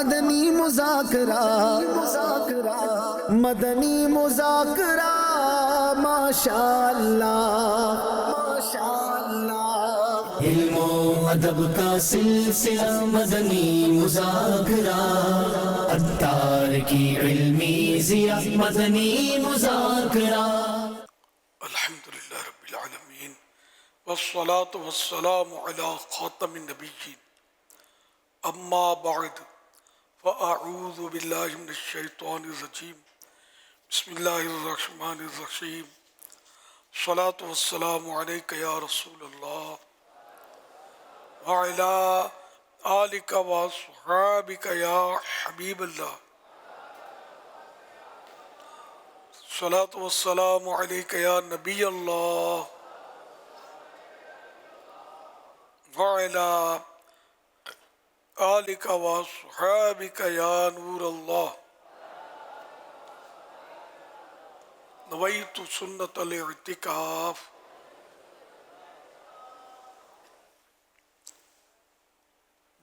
مدنی مذاکرہ مدنی مذاکرہ ماشاء اللہ ماشاء اللہ، علم و ادب کا سلسلہ مدنی مذاکرہ، عطار کی علمی ضیاء مدنی مذاکرہ۔ الحمدللہ رب العالمین والصلاة والسلام علی خاتم النبیین، اما بعد فاعوذ باللہ من الشیطان الرجیم، بسم اللہ الرحمن الرحیم، الصلاة والسلام علیک یا رسول اللہ وعلی آلک واصحابک یا حبیب اللہ، الصلاة والسلام علیک یا نبی اللہ وعلی آلک واصحابک یا نور اللہ، نویت سنت الاعتکاف۔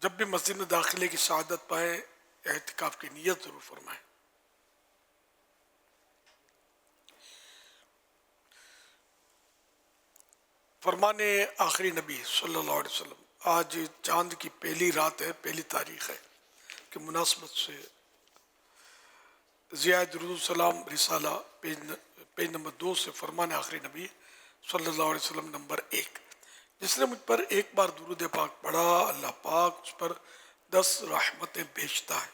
جب بھی مسجد میں داخلے کی سعادت پائیں، اعتکاف کی نیت ضرور فرمائیں۔ فرمان آخری نبی صلی اللہ علیہ وسلم، آج چاند کی پہلی رات ہے، پہلی تاریخ ہے کہ مناسبت سے ضیاء درود السلام رسالہ پیج نمبر 2 سے فرمان آخری نبی صلی اللہ علیہ وسلم نمبر 1، جس نے مجھ پر ایک بار درود پاک پڑھا، اللہ پاک اس پر 10 رحمتیں بھیجتا ہے۔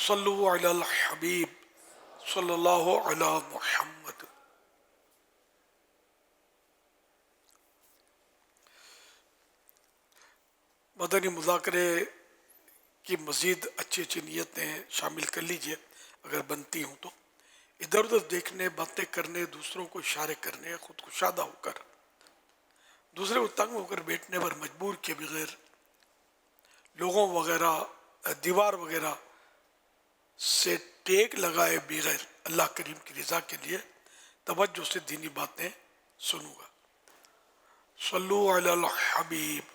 صلو علی الحبیب صلی اللہ علی محمد۔ مدنی مذاکرے کی مزید اچھی اچھی نیتیں شامل کر لیجئے اگر بنتی ہوں تو، ادھر ادھر دیکھنے، باتیں کرنے، دوسروں کو اشارے کرنے، خود کشادہ ہو کر، دوسرے کو تنگ ہو کر بیٹھنے پر مجبور کیے بغیر، لوگوں وغیرہ دیوار وغیرہ سے ٹیک لگائے بغیر اللہ کریم کی رضا کے لیے توجہ سے دینی باتیں سنوں گا۔ صلو علی الحبیب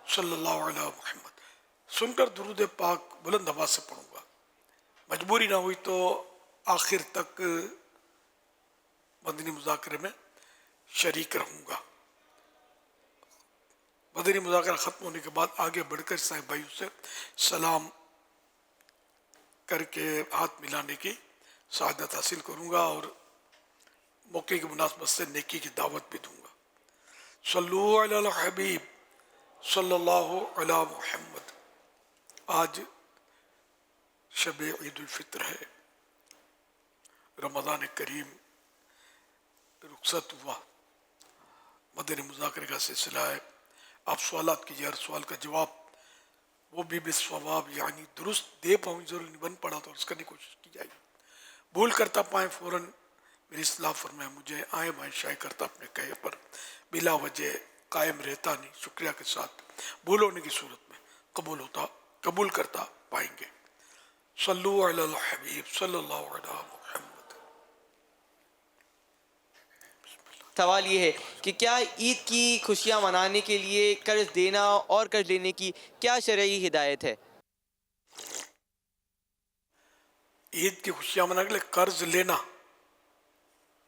صلی اللہ علیہ محمد سن کر درود پاک بلند آواز سے پڑھوں گا، مجبوری نہ ہوئی تو آخر تک مدنی مذاکرے میں شریک رہوں گا۔ مدنی مذاکرہ ختم ہونے کے بعد آگے بڑھ کر عیسائی بھائیوں سے سلام کر کے ہاتھ ملانے کی سعادت حاصل کروں گا اور موقع کی مناسبت سے نیکی کی دعوت بھی دوں گا۔ صلو علی الحبیب صلی اللہ علی محمد۔ آج شب عید الفطر ہے، رمضان کریم رخصت ہوا، مدنی مذاکرے کا سلسلہ ہے۔ آپ سوالات کیجیے، ہر سوال کا جواب وہ بھی بالصواب یعنی درست دے پاؤں، ضرور نہیں بن پڑا تو اس کرنے کی کوشش کی جائے گی، بھول کرتا پائیں فوراً میری اصلاح فرمائیں، مجھے آئیں بائیں شائع کرتا اپنے کہے پر بلا وجہ قائم رہتا نہیں، شکریہ کے ساتھ بھول ہونے کی صورت میں قبول کرتا پائیں گے۔ صلو علی الحبیب صلی اللہ علیہ محمد۔ سوال یہ ہے کہ کیا عید کی خوشیاں منانے کے لیے قرض دینا اور قرض لینے کی کیا شرعی ہدایت ہے؟ عید کی خوشیاں منانے کے لیے قرض لینا،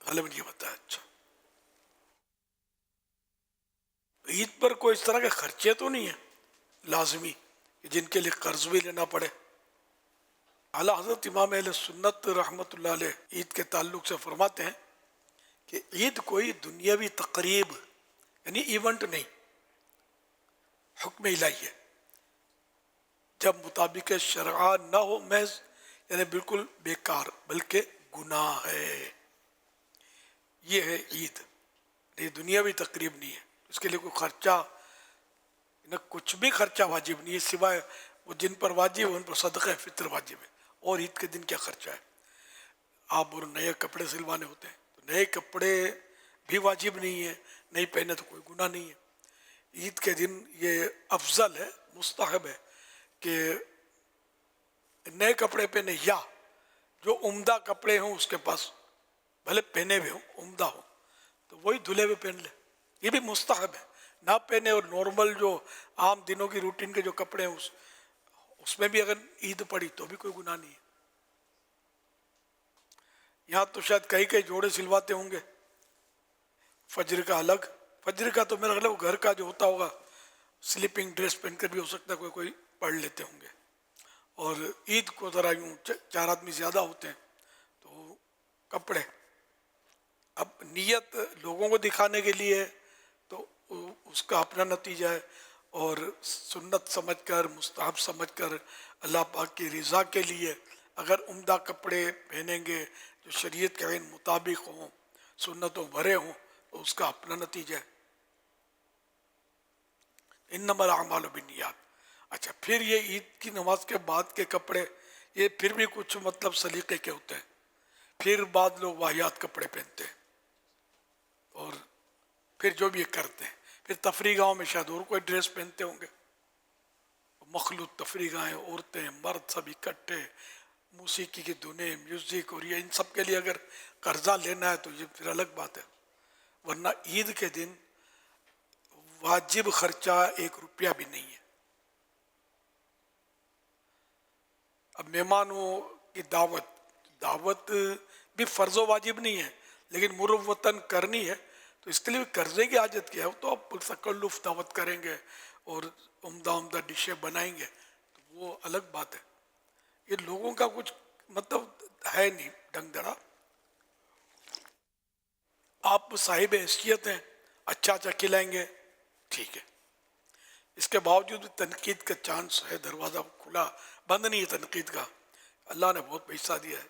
غالباً یہ بتایا۔ اچھا، عید پر کوئی اس طرح کے خرچے تو نہیں ہیں لازمی کہ جن کے لیے قرض بھی لینا پڑے؟ اعلیٰ حضرت امام اہل سنت رحمۃ اللہ علیہ عید کے تعلق سے فرماتے ہیں کہ عید کوئی دنیاوی تقریب یعنی ایونٹ نہیں، حکم الہی ہے، جب مطابق شرع نہ ہو محض یعنی بالکل بیکار بلکہ گناہ ہے۔ یہ ہے عید، یہ دنیاوی تقریب نہیں ہے، اس کے لیے کوئی خرچہ نہ کچھ بھی خرچہ واجب نہیں ہے، سوائے وہ جن پر واجب ہے ان پر صدقہ فطر واجب ہے، اور عید کے دن کیا خرچہ ہے؟ آپ اور نئے کپڑے سلوانے ہوتے ہیں تو نئے کپڑے بھی واجب نہیں ہے، نہیں پہنے تو کوئی گناہ نہیں ہے۔ عید کے دن یہ افضل ہے، مستحب ہے کہ نئے کپڑے پہنے، یا جو عمدہ کپڑے ہوں اس کے پاس بھلے پہنے بھی ہوں عمدہ ہوں تو وہی دھلے ہوئے پہن لے، یہ بھی مستحب ہے۔ نہ پہنے اور نارمل جو عام دنوں کی روٹین کے جو کپڑے ہیں اس میں بھی اگر عید پڑی تو بھی کوئی گناہ نہیں ہے. یہاں تو شاید کئی جوڑے سلواتے ہوں گے فجر کا الگ. فجر کا تو میرا خیال گھر کا جو ہوتا ہوگا سلیپنگ ڈریس پہن کر بھی ہو سکتا ہے کوئی پڑھ لیتے ہوں گے. اور عید کو ذرا یوں 4 آدمی زیادہ ہوتے ہیں تو کپڑے. اب نیت لوگوں کو دکھانے کے لیے تو اس کا اپنا نتیجہ ہے، اور سنت سمجھ کر مستحب سمجھ کر اللہ پاک کی رضا کے لیے اگر عمدہ کپڑے پہنیں گے جو شریعت کے عین مطابق ہوں، سنتوں بھرے ہوں، تو اس کا اپنا نتیجہ ہے. انما الاعمال بالنیات. اچھا پھر یہ عید کی نماز کے بعد کے کپڑے یہ پھر بھی کچھ مطلب سلیقے کے ہوتے ہیں. پھر بعد لوگ واہیات کپڑے پہنتے ہیں اور پھر جو بھی یہ کرتے ہیں. پھر تفریح گاہوں میں شاید اور کوئی ڈریس پہنتے ہوں گے. مخلوط تفریح گاہیں، عورتیں مرد سب اکٹھے، موسیقی کی دھنیں، میوزک، اور یہ ان سب کے لیے اگر قرضہ لینا ہے تو یہ پھر الگ بات ہے. ورنہ عید کے دن واجب خرچہ 1 روپیہ بھی نہیں ہے. اب مہمانوں کی دعوت بھی فرض و واجب نہیں ہے لیکن مروتاً کرنی ہے، تو اس کے لیے قرضے کی حاجت کیا ہے. تو آپ تکلف دعوت کریں گے اور عمدہ ڈشیں بنائیں گے تو وہ الگ بات ہے. یہ لوگوں کا کچھ مطلب ہے نہیں ڈنگ دڑا. آپ صاحب حیثیت ہیں، اچھا کھلائیں گے ٹھیک ہے. اس کے باوجود تنقید کا چانس ہے، دروازہ کھلا، بند نہیں ہے تنقید کا. اللہ نے بہت پیسہ دیا ہے،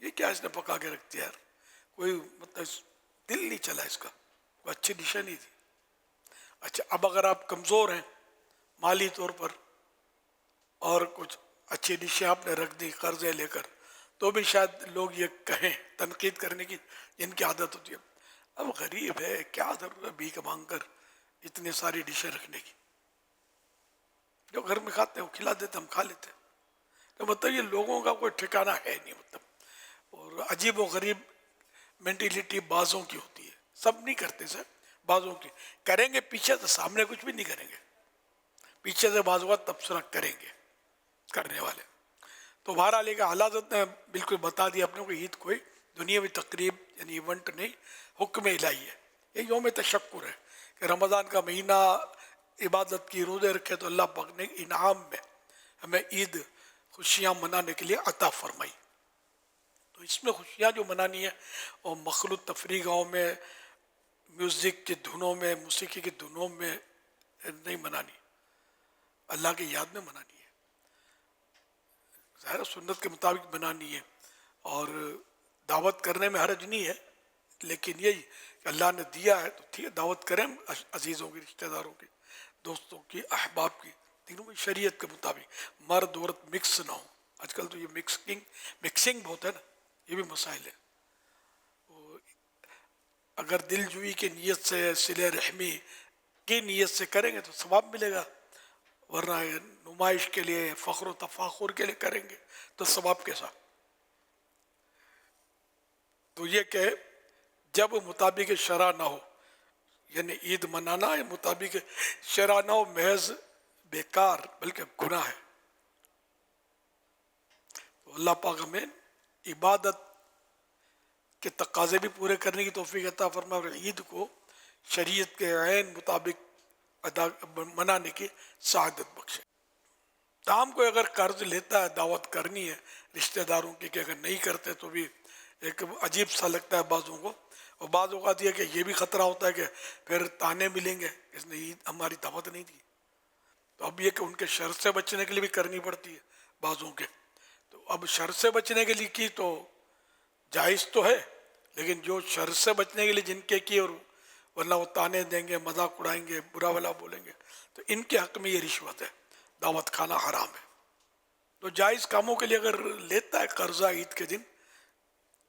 یہ کیا اس نے پکا کے رکھ دیا یار، کوئی مطلب دل نہیں چلا اس کا، کوئی اچھی ڈشیں نہیں تھی. اچھا اب اگر آپ کمزور ہیں مالی طور پر اور کچھ اچھی ڈشیں آپ نے رکھ دی قرضے لے کر، تو بھی شاید لوگ یہ کہیں تنقید کرنے کی جن کی عادت ہوتی ہے. اب غریب ہے، کیا ضرورت ہے بھیک مانگ کر اتنی ساری ڈشیں رکھنے کی، جو گھر میں کھاتے ہیں وہ کھلا دیتے، ہم کھا لیتے ہیں. تو مطلب یہ لوگوں کا کوئی ٹھکانہ ہے نہیں مطلب. اور عجیب و غریب مینٹیلیٹی بعضوں کی ہوتی ہے، سب نہیں کرتے سر، بعضوں کی کریں گے، پیچھے سے سامنے کچھ بھی نہیں کریں گے، پیچھے سے بعض اوقات تبصرہ کریں گے کرنے والے. تو بہرحال ایک حضرت نے بالکل بتا دیا اپنے کو عید کوئی دنیاوی تقریب یعنی ایونٹ نہیں، حکم الہی ہے. یہ یوم تشکر ہے کہ رمضان کا مہینہ عبادت کی روزے رکھے تو اللہ پاک نے انعام میں ہمیں عید خوشیاں منانے کے لیے عطا فرمائی. تو اس میں خوشیاں جو منانی ہے اور مخلوط تفریح گاہوں میں میوزک کی دھنوں میں موسیقی کی دھنوں میں نہیں منانی، اللہ کی یاد میں منانی ہے. ظاہر سنت کے مطابق بنانی ہے اور دعوت کرنے میں حرج نہیں ہے، لیکن یہی کہ اللہ نے دیا ہے تو ٹھیک ہے دعوت کریں عزیزوں کی، رشتہ داروں کی، دوستوں کی، احباب کی، تینوں میں شریعت کے مطابق مرد عورت مکس نہ ہو. آج کل تو یہ مکسنگ بہت ہے نا، یہ بھی مسائل ہے. اگر دل جوئی کی نیت سے صلہ رحمی کی نیت سے کریں گے تو ثواب ملے گا، ورنہ نمائش کے لیے فخر و تفاخر کے لیے کریں گے تو ثواب کیسا. تو یہ کہ جب مطابق شرع نہ ہو، یعنی عید منانا مطابق شرع نہ ہو محض بیکار بلکہ گناہ ہے. تو اللہ پاک ہمیں عبادت کے تقاضے بھی پورے کرنے کی توفیق عطا فرمائے اور عید کو شریعت کے عین مطابق منانے کی سعادت بخشے. تاہم کوئی اگر قرض لیتا ہے، دعوت کرنی ہے رشتہ داروں کی کہ اگر نہیں کرتے تو بھی ایک عجیب سا لگتا ہے بعضوں کو. اور بعض اوقات یہ کہ یہ بھی خطرہ ہوتا ہے کہ پھر تانے ملیں گے اس نے عید ہماری دعوت نہیں دی. تو اب یہ کہ ان کے شر سے بچنے کے لیے بھی کرنی پڑتی ہے بعضوں کے. تو اب شر سے بچنے کے لیے کی تو جائز تو ہے، لیکن جو شر سے بچنے کے لیے جن کے کی اور ورنہ وہ تانے دیں گے، مذاق اڑائیں گے، برا بھلا بولیں گے، تو ان کے حق میں یہ رشوت ہے، دعوت کھانا حرام ہے. تو جائز کاموں کے لیے اگر لیتا ہے قرضہ عید کے دن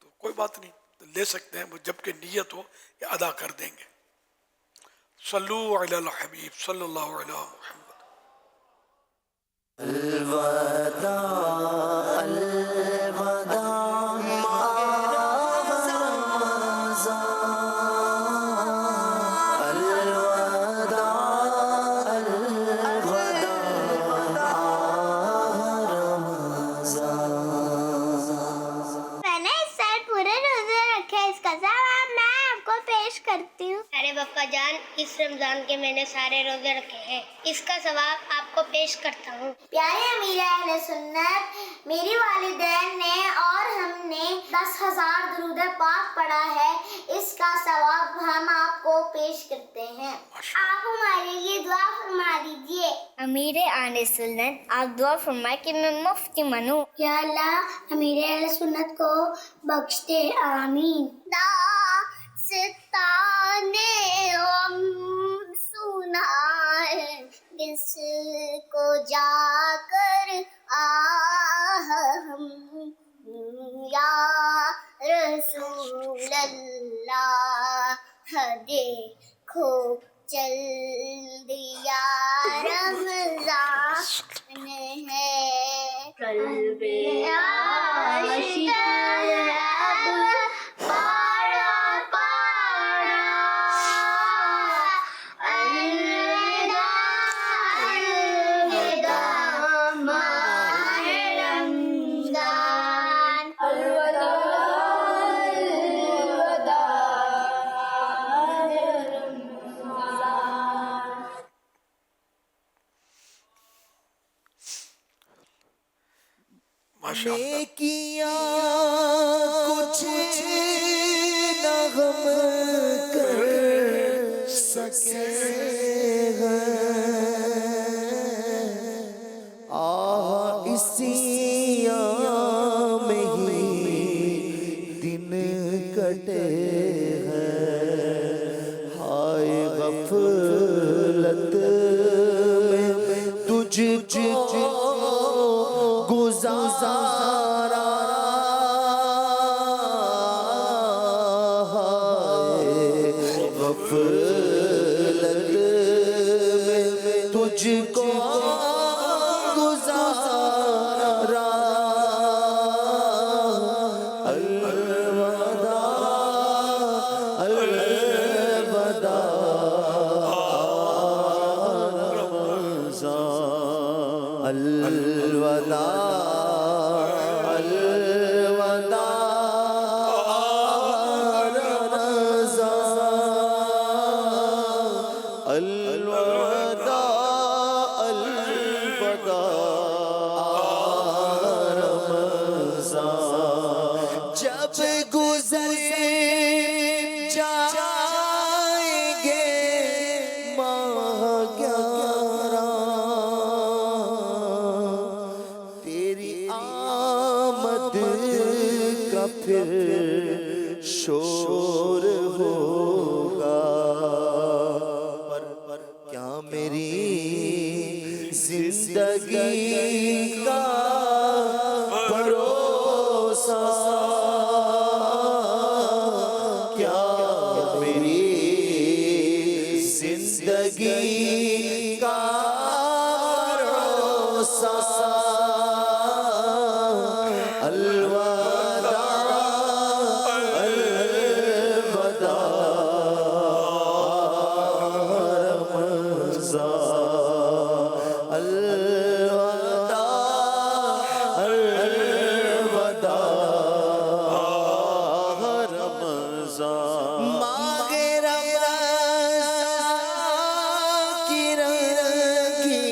تو کوئی بات نہیں، تو لے سکتے ہیں، جب کہ نیت ہو کہ ادا کر دیں گے. صلو علی الحبیب صلی اللہ علیہ محمد. جان، اس رمضان کے میں نے سارے روزے رکھے ہیں، اس کا ثواب آپ کو پیش کرتا ہوں۔ پیارے امیر اہل سنت، میری والدین نے اور ہم نے 10,000 درود پاک پڑھا ہے، اس کا ثواب ہم آپ کو پیش کرتے ہیں۔ آپ ہمارے لیے دعا فرما دیجیے۔ امیر اہل سنت، آپ دعا فرمائے کہ میں مفتی بنوں۔ یا اللہ امیر اہل سنت کو بخش دے، آمین۔ داستانے غم سنائے کس کو جا کر ہم، یا رسول اللہ دیکھو چل دیا رمضان ہے، قلب عاشق اب پارا پارا، الوداع الوداع ماہ رمضان، ماشاء اللہ۔ نیکیاں کچھ نہ غم کر سکے اسی میں ہی دن کٹے ہیں، ہائے غفلت میں تجھ کو گزارا، غفلت میں تجھ کو گزارا، الوداع الوداع رمضان، الوداع جب گزر جائیں گے ماہ 11 تیری آمد کا پھر شور ہوگا، پر کیا میری زندگی کا بھروسہ، کیا میری زندگی کا بھروسہ، الوداع الوداع رمضان، الوداع الوداع رمضان، ماہ رمضان کی رنگی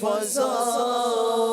فضا میں،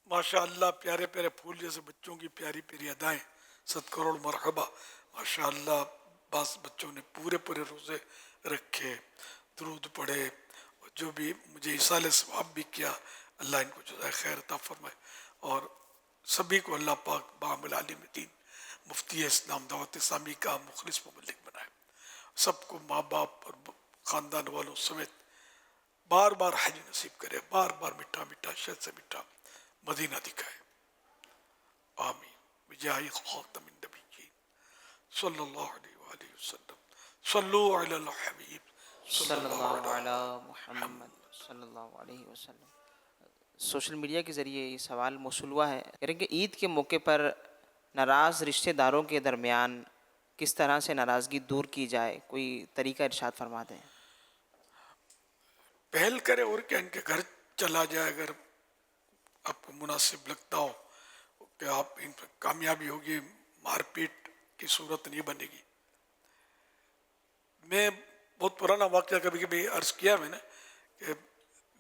ماشاء اللہ، پیارے پیارے پھول جیسے بچوں کی پیاری پیاری ادائیں، 7 کروڑ مرحبا. ماشاء اللہ، بعض بچوں نے پورے پورے روزے رکھے، درود پڑھے، اور جو بھی مجھے ایصال ثواب بھی کیا، اللہ ان کو جزائے خیر عطا فرمائے، اور سبھی کو اللہ پاک بعامل عالم دین مفتی اسلام دعوت اسلامی کا مخلص مبلغ بنائے. سب کو ماں باپ اور خاندان والوں سمیت بار بار حج نصیب کرے، بار بار میٹھا میٹھا شہد سے میٹھا مدینہ دکھائے. آمین بجاہ خاتم النبیین صلی اللہ علیہ وآلہ وسلم. صلو علی الحبیب صلی اللہ علی محمد صلی اللہ علیہ وسلم. سوشل میڈیا کے ذریعے یہ سوال موصول ہوا ہے، کہہ رہے ہیں کہ عید کے موقع پر ناراض رشتہ داروں کے درمیان کس طرح سے ناراضگی دور کی جائے، کوئی طریقہ ارشاد فرما دیں. پہل کرے اور کیا، ان کے گھر چلا جائے اگر آپ کو مناسب لگتا ہو کہ آپ ان پر کامیابی ہوگی، مار پیٹ کی صورت نہیں بنے گی. میں بہت پرانا واقعہ کبھی کبھی عرض کیا میں نے کہ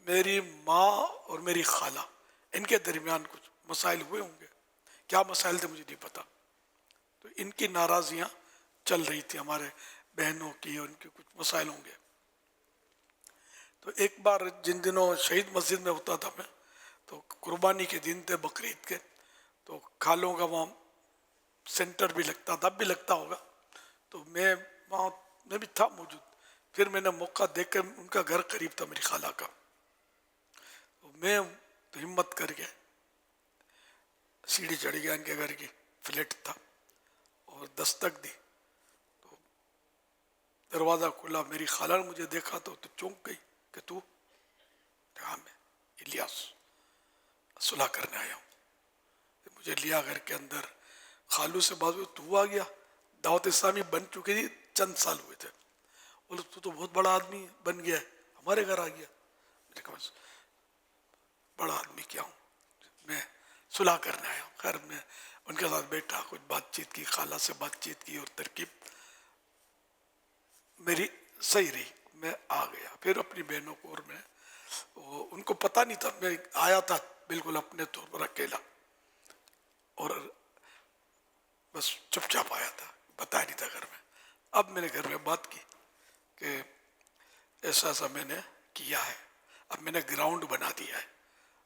میری ماں اور میری خالہ ان کے درمیان کچھ مسائل ہوئے ہوں گے، کیا مسائل تھے مجھے نہیں پتا. تو ان کی ناراضیاں چل رہی تھی، ہمارے بہنوں کی، اور ان کے کچھ مسائل ہوں گے. تو ایک بار جن دنوں شہید مسجد میں ہوتا تھا میں، تو قربانی کے دن تھے بقرعید کے، تو خالوں کا وہاں سینٹر بھی لگتا تھا، اب بھی لگتا ہوگا. تو میں وہاں میں بھی تھا موجود. پھر میں نے موقع دیکھ کر، ان کا گھر قریب تھا میری خالہ کا، تو میں تو ہمت کر کے سیڑھی چڑھ گیا، ان کے گھر کی فلیٹ تھا، اور دستک دی. تو دروازہ کھلا، میری خالہ نے مجھے دیکھا تو چونک گئی کہ تو؟ ہاں میں الیاس صلح کرنے آیا ہوں. مجھے لیا گھر کے اندر، خالو سے بات ہوئی، تو آ گیا؟ دعوت اسلامی بن چکی تھی، چند سال ہوئے تھے. بولے تو بہت بڑا آدمی بن گیا ہے، ہمارے گھر آ گیا. میں نے کہا بس بڑا آدمی کیا ہوں، میں صلح کرنے آیا ہوں. خیر میں ان کے ساتھ بیٹھا، کچھ بات چیت کی، خالہ سے بات چیت کی، اور ترکیب میری صحیح رہی. میں آ گیا پھر اپنی بہنوں کو، اور میں ان کو پتہ نہیں تھا، میں آیا تھا بالکل اپنے طور پر اکیلا، اور بس چپ چاپ آیا تھا، بتایا نہیں تھا گھر میں. اب میں نے گھر میں بات کی کہ ایسا ایسا میں نے کیا ہے، اب میں نے گراؤنڈ بنا دیا ہے،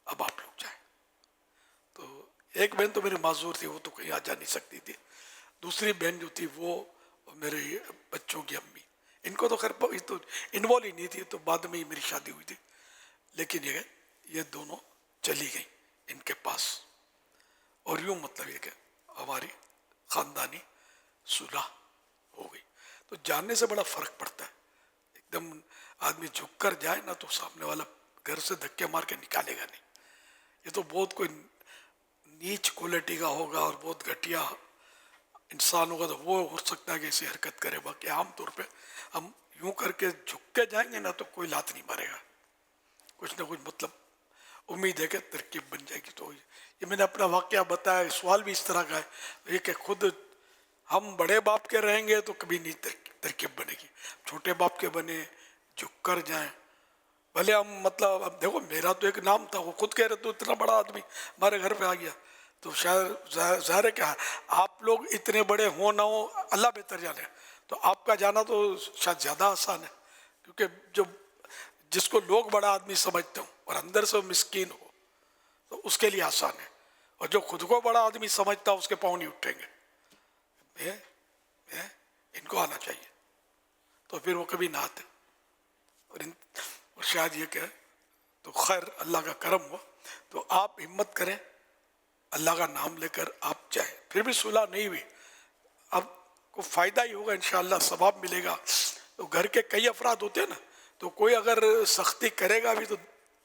اب آپ لوگ جائیں. تو ایک بہن تو میری معذور تھی، وہ تو کہیں آ جا نہیں سکتی تھی. دوسری بہن جو تھی وہ میرے بچوں کی امی، ان کو تو خیر تو انوالو ہی نہیں تھی، تو بعد میں ہی میری شادی ہوئی تھی. لیکن یہ دونوں چلی گئیں ان کے پاس، اور یوں مطلب یہ کہ ہماری خاندانی صلح ہو گئی. تو جاننے سے بڑا فرق پڑتا ہے. ایک دم آدمی جھک کر جائے نا، تو سامنے والا گھر سے دھکے مار کے نکالے گا نہیں. یہ تو بہت کوئی نیچ کوالٹی کا ہوگا اور بہت گھٹیا انسان ہوگا تو وہ ہو سکتا ہے کہ ایسی حرکت کرے. باقی عام طور پہ ہم یوں کر کے جھک کے جائیں گے نا تو کوئی لات نہیں مارے گا، کچھ نہ کچھ مطلب امید ہے کہ ترکیب بن جائے گی. تو یہ میں نے اپنا واقعہ بتایا. سوال بھی اس طرح کا ہے یہ کہ خود ہم بڑے باپ کے رہیں گے تو کبھی نہیں ترکیب بنے گی، چھوٹے باپ کے بنے، جھک کر جائیں. بھلے ہم مطلب اب دیکھو میرا تو ایک نام تھا، وہ خود کہہ رہے تو اتنا بڑا آدمی ہمارے گھر پہ آ گیا، تو شاید ظاہر ہے کیا آپ لوگ اتنے بڑے ہوں نہ ہوں اللہ بہتر جانے. تو آپ کا جانا تو شاید زیادہ آسان ہے، کیونکہ جو جس کو لوگ بڑا آدمی سمجھتے ہوں اور اندر سے مسکین ہو تو اس کے لیے آسان ہے، اور جو خود کو بڑا آدمی سمجھتا اس کے پاؤں نہیں اٹھیں گے. ان کو آنا چاہیے، تو پھر وہ کبھی نہ آتے. اور شاید یہ کہ تو خیر اللہ کا کرم ہوا تو آپ ہمت کریں، اللہ کا نام لے کر آپ جائیں. پھر بھی صلح نہیں ہوئی، اب کو فائدہ ہی ہوگا انشاءاللہ، ثواب ملے گا. تو گھر کے کئی افراد ہوتے ہیں نا، تو کوئی اگر سختی کرے گا بھی تو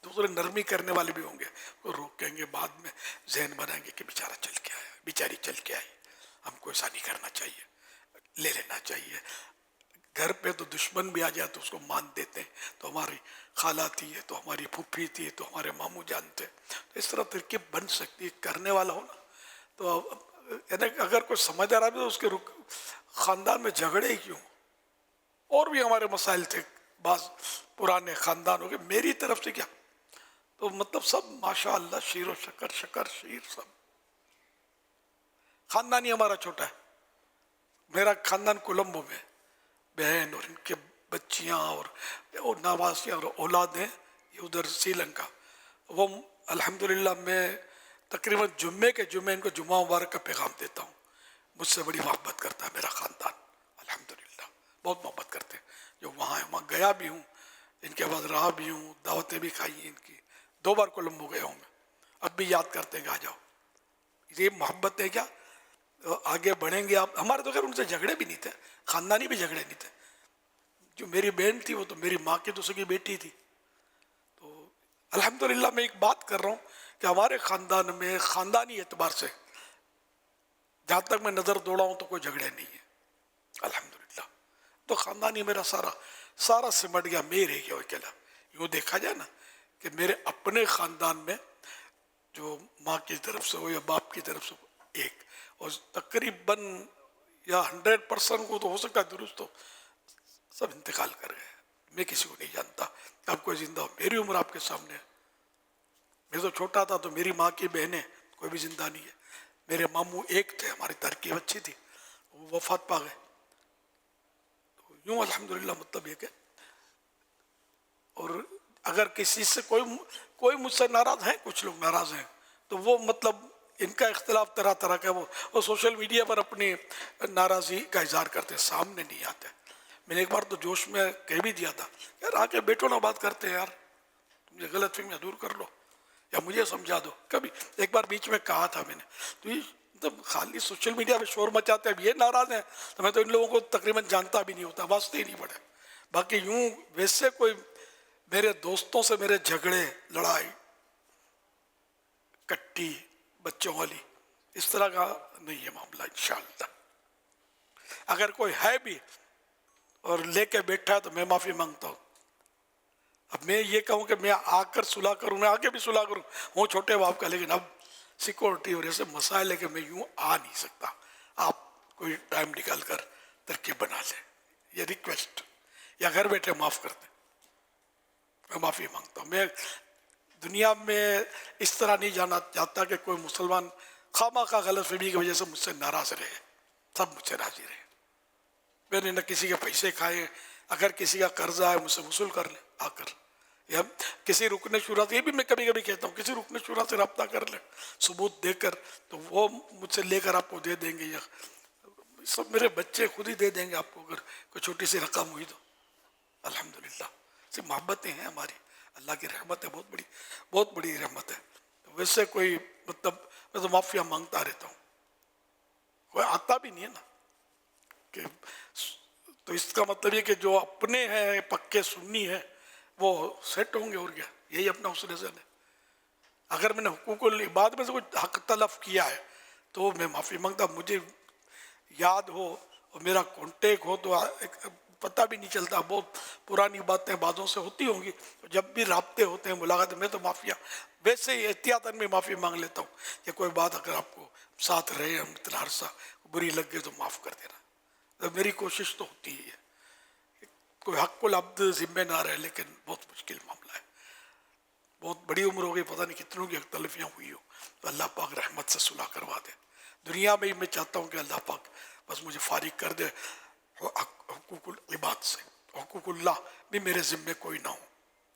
دوسرے نرمی کرنے والے بھی ہوں گے، وہ روکیں گے، بعد میں ذہن بنائیں گے کہ بیچارہ چل کے آیا، بیچاری چل کے آئی، ہم کو ایسا نہیں کرنا چاہیے، لے لینا چاہیے. گھر پہ تو دشمن بھی آ جائے تو اس کو مان دیتے ہیں. تو ہماری خالہ تھی، تو ہماری پھوپھی تھی، تو ہمارے ماموں جان تھے. تو اس طرح ترکیب بن سکتی ہے، کرنے والا ہو نا. تو یعنی اگر کوئی سمجھدار آدمی تو اس کے خاندان میں جھگڑے ہی کیوں؟ اور بھی ہمارے مسائل تھے بعض پرانے خاندانوں کے، میری طرف سے کیا تو مطلب سب ماشاء اللہ شیر و شکر، شکر شیر سب. خاندان ہی ہمارا چھوٹا ہے. میرا خاندان کولمبو میں، بہن اور ان کے بچیاں اور نواسیاں اور اولاد ہیں یہ ادھر سری لنکا. وہ الحمدللہ میں تقریباً جمعے کے جمعے ان کو جمعہ مبارک کا پیغام دیتا ہوں. مجھ سے بڑی محبت کرتا ہے میرا خاندان الحمدللہ، بہت محبت کرتے ہیں. جو وہاں ہے وہاں گیا بھی ہوں، ان کے بعد رہا بھی ہوں، دعوتیں بھی کھائی ہیں ان کی. 2 بار کولمبو گیا ہوں میں، اب بھی یاد کرتے ہیں کہ آ جاؤ. یہ محبت ہے کیا، آگے بڑھیں گے آپ. ہمارے تو خیر ان سے جھگڑے بھی نہیں تھے، خاندانی بھی جھگڑے نہیں تھے. جو میری بہن تھی وہ تو میری ماں کی دوسرے کی بیٹی تھی. تو الحمدللہ میں ایک بات کر رہا ہوں کہ ہمارے خاندان میں خاندانی اعتبار سے جہاں تک میں نظر دوڑا ہوں تو کوئی جھگڑے نہیں ہے الحمدللہ. تو خاندانی میرا سارا سمٹ گیا، میں رہ گیا اکیلا. یوں دیکھا جائے نا کہ میرے اپنے خاندان میں جو ماں کی طرف سے ہو یا باپ کی طرف سے ہو ایک، اور تقریباً یا 100% کو تو ہو سکتا ہے درست ہو، سب انتقال کر گئے. میں کسی کو نہیں جانتا. اب کوئی زندہ ہو، میری عمر آپ کے سامنے ہے. میں تو چھوٹا تھا تو میری ماں کی بہنیں کوئی بھی زندہ نہیں ہے. میرے ماموں ایک تھے، ہماری ترکیب اچھی تھی، وہ وفات پا گئے. تو یوں الحمدللہ مطلب یہ کہ اور اگر کسی سے کوئی مجھ سے ناراض ہے، کچھ لوگ ناراض ہیں تو وہ مطلب ان کا اختلاف طرح طرح کا وہ سوشل میڈیا پر اپنی ناراضی کا اظہار کرتے ہیں، سامنے نہیں آتے. میں نے ایک بار تو جوش میں کہہ بھی دیا تھا یار آ کے بیٹھو نا، بات کرتے ہیں یار، تم یہ غلط فہمیاں دور کر لو یا مجھے سمجھا دو. کبھی ایک بار بیچ میں کہا تھا میں نے، تو یہ مطلب خالی سوشل میڈیا پہ شور مچاتے ہیں، اب یہ ناراض ہیں تو میں تو ان لوگوں کو تقریباً جانتا بھی نہیں ہوتا، واسطے ہی نہیں پڑے. باقی یوں ویسے کوئی میرے دوستوں سے میرے جھگڑے، لڑائی، کٹی بچوں والی، اس طرح کا نہیں ہے معاملہ انشاءاللہ. اگر کوئی ہے بھی اور لے کے بیٹھا ہے تو میں معافی مانگتا ہوں. اب میں یہ کہوں کہ میں آ کر صلح کروں، میں آگے بھی صلح کروں، وہ چھوٹے باپ کا، لیکن اب سیکورٹی اور ایسے مسائل ہے کہ میں یوں آ نہیں سکتا. آپ کوئی ٹائم نکال کر ترکیب بنا لیں، یہ ریکویسٹ، یا گھر بیٹھے معاف کر دیں. میں معافی مانگتا ہوں. میں دنیا میں اس طرح نہیں جانا چاہتا کہ کوئی مسلمان خواہ خواہ غلط فہمی کی وجہ سے مجھ سے ناراض رہے. سب مجھ سے راضی رہے. میں نے نہ کسی کے پیسے کھائے، اگر کسی کا قرضہ ہے مجھ سے وصول کر لیں آ کر، یا کسی رکن شورا سے، یہ بھی میں کبھی کبھی کہتا ہوں، کسی رکن شورا سے رابطہ کر لیں ثبوت دے کر، تو وہ مجھ سے لے کر آپ کو دے دیں گے، یا سب میرے بچے خود ہی دے دیں گے آپ کو اگر کوئی چھوٹی سی رقم ہوئی تو. الحمدللہ صرف محبتیں ہیں ہماری، اللہ کی رحمت ہے، بہت بڑی رحمت ہے. ویسے کوئی مطلب میں تو معافیاں مانگتا رہتا ہوں، کوئی آتا بھی نہیں ہے نا کہ، تو اس کا مطلب یہ کہ جو اپنے ہیں پکے سنی ہیں وہ سیٹ ہوں گے. اور کیا، یہی اپنا حسن زن ہے. اگر میں نے حقوق العباد میں سے کوئی حق تلف کیا ہے تو میں معافی مانگتا. مجھے یاد ہو اور میرا کانٹیکٹ ہو تو پتہ بھی نہیں چلتا، بہت پرانی باتیں بعضوں سے ہوتی ہوں گی، جب بھی رابطے ہوتے ہیں ملاقاتیں، میں تو معافیا ویسے ہی احتیاطاً میں معافی مانگ لیتا ہوں کہ کوئی بات اگر آپ کو ساتھ رہے ہم اتنا عرصہ بری لگ گئے تو معاف کر دینا. تو میری کوشش تو ہوتی ہی ہے، کوئی حق العبد ذمہ نہ رہے، لیکن بہت مشکل معاملہ ہے. بہت بڑی عمر ہو گئی، پتہ نہیں کتنوں کی اختلافیاں ہوئی ہو، تو اللہ پاک رحمت سے صلح کروا دے. دنیا میں ہی میں چاہتا ہوں کہ اللہ پاک بس مجھے فارغ کر دے حقوق العباد سے. حقوق اللہ بھی میرے ذمے کوئی نہ ہو،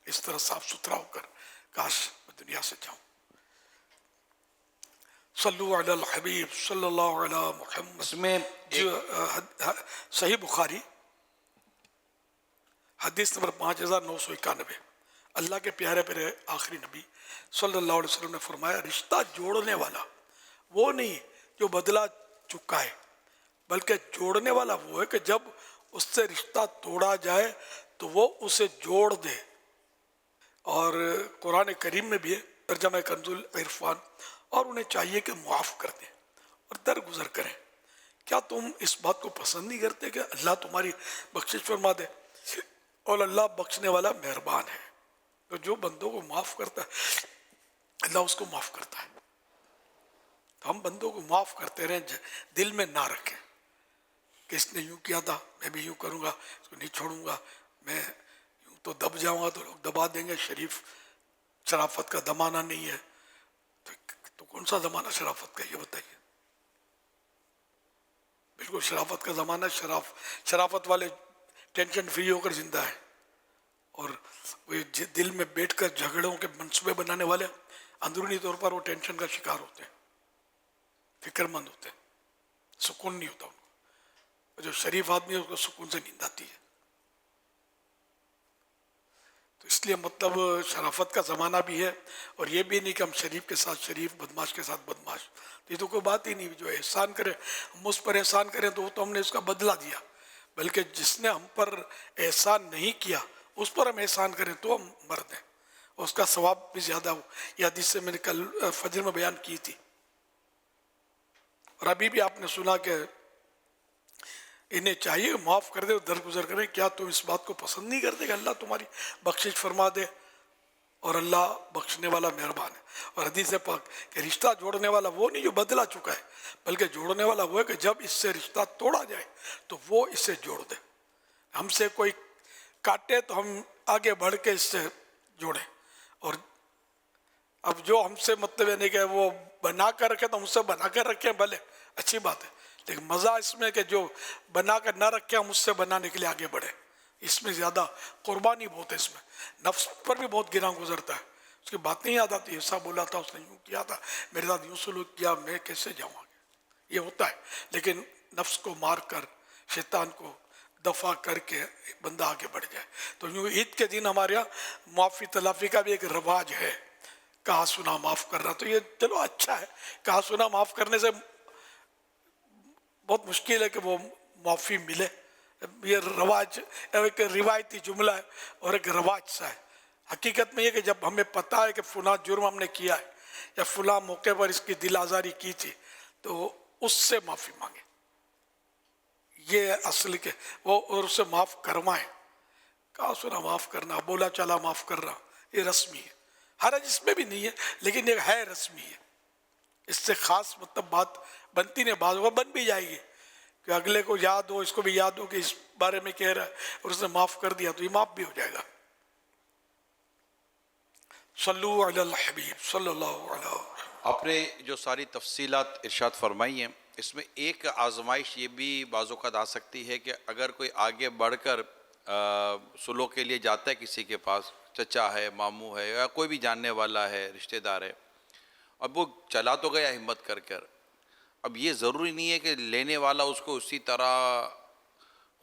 اس طرح صاف ستھرا ہو کر کاش میں دنیا سے جاؤں. صلو علی الحبیب صلی اللہ علی محمد. اس میں صحیح بخاری حدیث نمبر 5991، اللہ کے پیارے پیارے آخری نبی صلی اللہ علیہ وسلم نے فرمایا، رشتہ جوڑنے والا وہ نہیں جو بدلہ چکائے، بلکہ جوڑنے والا وہ ہے کہ جب اس سے رشتہ توڑا جائے تو وہ اسے جوڑ دے. اور قرآن کریم میں بھی ہے ترجمہ کنز العرفان، اور انہیں چاہیے کہ معاف کر دیں اور درگزر کریں. کیا تم اس بات کو پسند نہیں کرتے کہ اللہ تمہاری بخشش فرما دے؟ اور اللہ بخشنے والا مہربان ہے. تو جو بندوں کو معاف کرتا ہے اللہ اس کو معاف کرتا ہے. تو ہم بندوں کو معاف کرتے رہیں، دل میں نہ رکھیں. کہ اس نے یوں کیا تھا میں بھی یوں کروں گا, اس کو نہیں چھوڑوں گا, میں یوں تو دب جاؤں گا تو لوگ دبا دیں گے. شریف شرافت کا زمانہ نہیں ہے. تو کون سا زمانہ شرافت کا, یہ بتائیے. بالکل شرافت کا زمانہ. شرافت والے ٹینشن فری ہو کر زندہ ہے, اور وہ دل میں بیٹھ کر جھگڑوں کے منصوبے بنانے والے اندرونی طور پر وہ ٹینشن کا شکار ہوتے ہیں, فکر مند ہوتے ہیں, سکون نہیں ہوتا ان کو. جو شریف آدمی ہے اس کو سکون سے نیند آتی ہے. تو اس لیے مطلب شرافت کا زمانہ بھی ہے, اور یہ بھی نہیں کہ ہم شریف کے ساتھ شریف, بدماش کے ساتھ بدماش. یہ تو کوئی بات ہی نہیں. جو احسان کرے, ہم اس پر احسان کریں تو وہ تو ہم نے اس کا بدلہ دیا, بلکہ جس نے ہم پر احسان نہیں کیا اس پر ہم احسان کریں تو ہم مرد ہیں, اور اس کا ثواب بھی زیادہ ہو. یہ حدیث سے میں نے کل فجر میں بیان کی تھی. اور ابھی بھی آپ نے سنا کہ انہیں چاہیے معاف کر دے, درگزر کریں. کیا تم اس بات کو پسند نہیں کرتے کہ اللہ تمہاری بخشش فرما دے؟ اور اللہ بخشنے والا مہربان ہے. اور حدیث پاک کہ رشتہ جوڑنے والا وہ نہیں جو بدلا چکا ہے, بلکہ جوڑنے والا وہ ہے کہ جب اس سے رشتہ توڑا جائے تو وہ اسے جوڑ دے. ہم سے کوئی کاٹے تو ہم آگے بڑھ کے اس سے جوڑیں, اور اب جو ہم سے مطلب یعنی کہ وہ بنا کر رکھے تو ہم سے بنا کر رکھیں, بھلے اچھی بات ہے, لیکن مزہ اس میں کہ جو بنا کر نہ رکھے ہم اس سے بنانے کے لیے آگے بڑھیں. اس میں زیادہ قربانی بہت ہے. اس میں نفس پر بھی بہت گراں گزرتا ہے. اس کی بات نہیں یاد آتی, ایسا بولا تھا, اس نے یوں کیا تھا, میرے ساتھ یوں سلوک کیا, میں کیسے جاؤں آگے. یہ ہوتا ہے, لیکن نفس کو مار کر, شیطان کو دفع کر کے بندہ آگے بڑھ جائے. تو یوں عید کے دن ہمارے یہاں معافی تلافی کا بھی ایک رواج ہے, کہا سنا معاف کرنا. تو یہ چلو اچھا ہے, کہا سنا معاف کرنے سے بہت مشکل ہے کہ وہ معافی ملے. یہ رواج ایک روایتی جملہ ہے اور ایک رواج سا ہے. حقیقت میں یہ کہ جب ہمیں پتہ ہے کہ فلاں جرم ہم نے کیا ہے یا فلاں موقع پر اس کی دل آزاری کی تھی تو اس سے معافی مانگے. یہ اصل کے وہ, اور اسے معاف کروائیں. کہا سنا معاف کرنا, بولا چلا معاف کرنا, یہ رسمی ہے. حرج اس میں بھی نہیں ہے, لیکن یہ ہے رسمی ہے. اس سے خاص مطلب بات بنتی نہیں, بعض وہ بن بھی جائے گی کہ اگلے کو یاد ہو, اس کو بھی یاد ہو کہ اس بارے میں کہہ رہا ہے اور اس نے معاف کر دیا تو یہ معاف بھی ہو جائے گا. صلو علی الحبیب صلی اللہ علیہ وسلم. آپ نے جو ساری تفصیلات ارشاد فرمائی ہیں, اس میں ایک آزمائش یہ بھی بعض اوقات آ سکتی ہے کہ اگر کوئی آگے بڑھ کر سلوک کے لیے جاتا ہے کسی کے پاس, چچا ہے, ماموں ہے, یا کوئی بھی جاننے والا ہے, رشتہ دار ہے, اب وہ چلا تو گیا ہمت کر کر, اب یہ ضروری نہیں ہے کہ لینے والا اس کو اسی طرح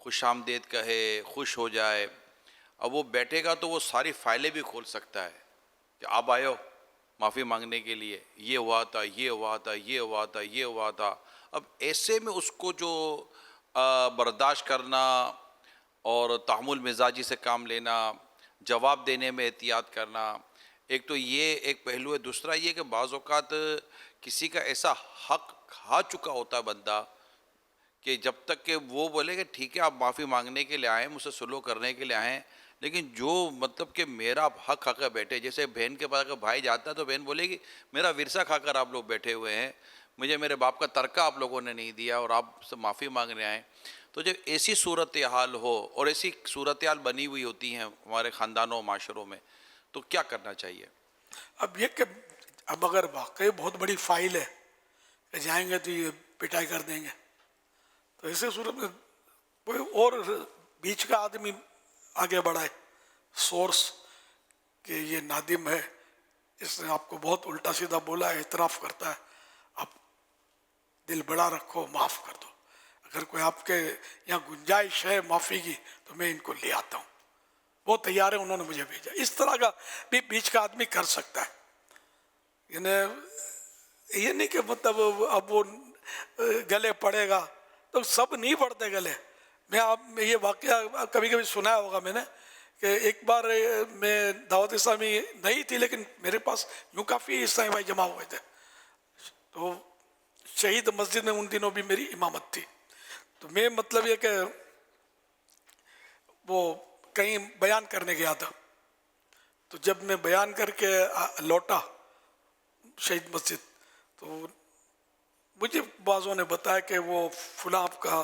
خوش آمدید کہے, خوش ہو جائے. اب وہ بیٹھے گا تو وہ ساری فائلیں بھی کھول سکتا ہے کہ آپ آئے ہو معافی مانگنے کے لیے, یہ ہوا تھا, یہ ہوا تھا, یہ ہوا تھا, یہ ہوا تھا. اب ایسے میں اس کو جو برداشت کرنا اور تحمل مزاجی سے کام لینا, جواب دینے میں احتیاط کرنا, ایک تو یہ ایک پہلو ہے. دوسرا یہ کہ بعض اوقات کسی کا ایسا حق کھا چکا ہوتا ہے بندہ کہ جب تک کہ وہ بولے کہ ٹھیک ہے آپ معافی مانگنے کے لیے آئیں, مجھ سے سلوک کرنے کے لیے آئیں, لیکن جو مطلب کہ میرا حق کھا کر بیٹھے, جیسے بہن کے پاس اگر بھائی جاتا ہے تو بہن بولے گی میرا ورثہ کھا کر آپ لوگ بیٹھے ہوئے ہیں, مجھے میرے باپ کا ترکہ آپ لوگوں نے نہیں دیا اور آپ سے معافی مانگنے آئیں. تو جب ایسی صورتحال ہو, اور ایسی صورتحال بنی ہوئی ہوتی ہیں ہمارے خاندانوں و معاشروں میں, تو کیا کرنا چاہیے؟ اب یہ کہ اب اگر واقعی بہت بڑی فائل ہے کہ جائیں گے تو یہ پٹائی کر دیں گے, تو ایسے صورت میں کوئی اور بیچ کا آدمی آگے بڑھائے, سورس کہ یہ نادم ہے, اس نے آپ کو بہت الٹا سیدھا بولا ہے, اعتراف کرتا ہے, آپ دل بڑا رکھو, معاف کر دو. اگر کوئی آپ کے یہاں گنجائش ہے معافی کی تو میں ان کو لے آتا ہوں, وہ تیار ہے, انہوں نے مجھے بھیجا. اس طرح کا بھی بیچ کا آدمی کر سکتا ہے. یعنی یہ نہیں کہ مطلب اب وہ گلے پڑے گا, تو سب نہیں پڑتے گلے. میں یہ واقعہ کبھی کبھی سنا ہوگا میں نے کہ ایک بار میں دعوت اسلامی نہیں تھی, لیکن میرے پاس یوں کافی اسلامی بھائی جمع ہوئے تھے, تو شہید مسجد میں ان دنوں بھی میری امامت تھی. تو میں مطلب یہ کہ وہ کہیں بیان کرنے گیا تھا, تو جب میں بیان کر کے لوٹا شہید مسجد تو مجھے بعضوں نے بتایا کہ وہ فلاں آپ کا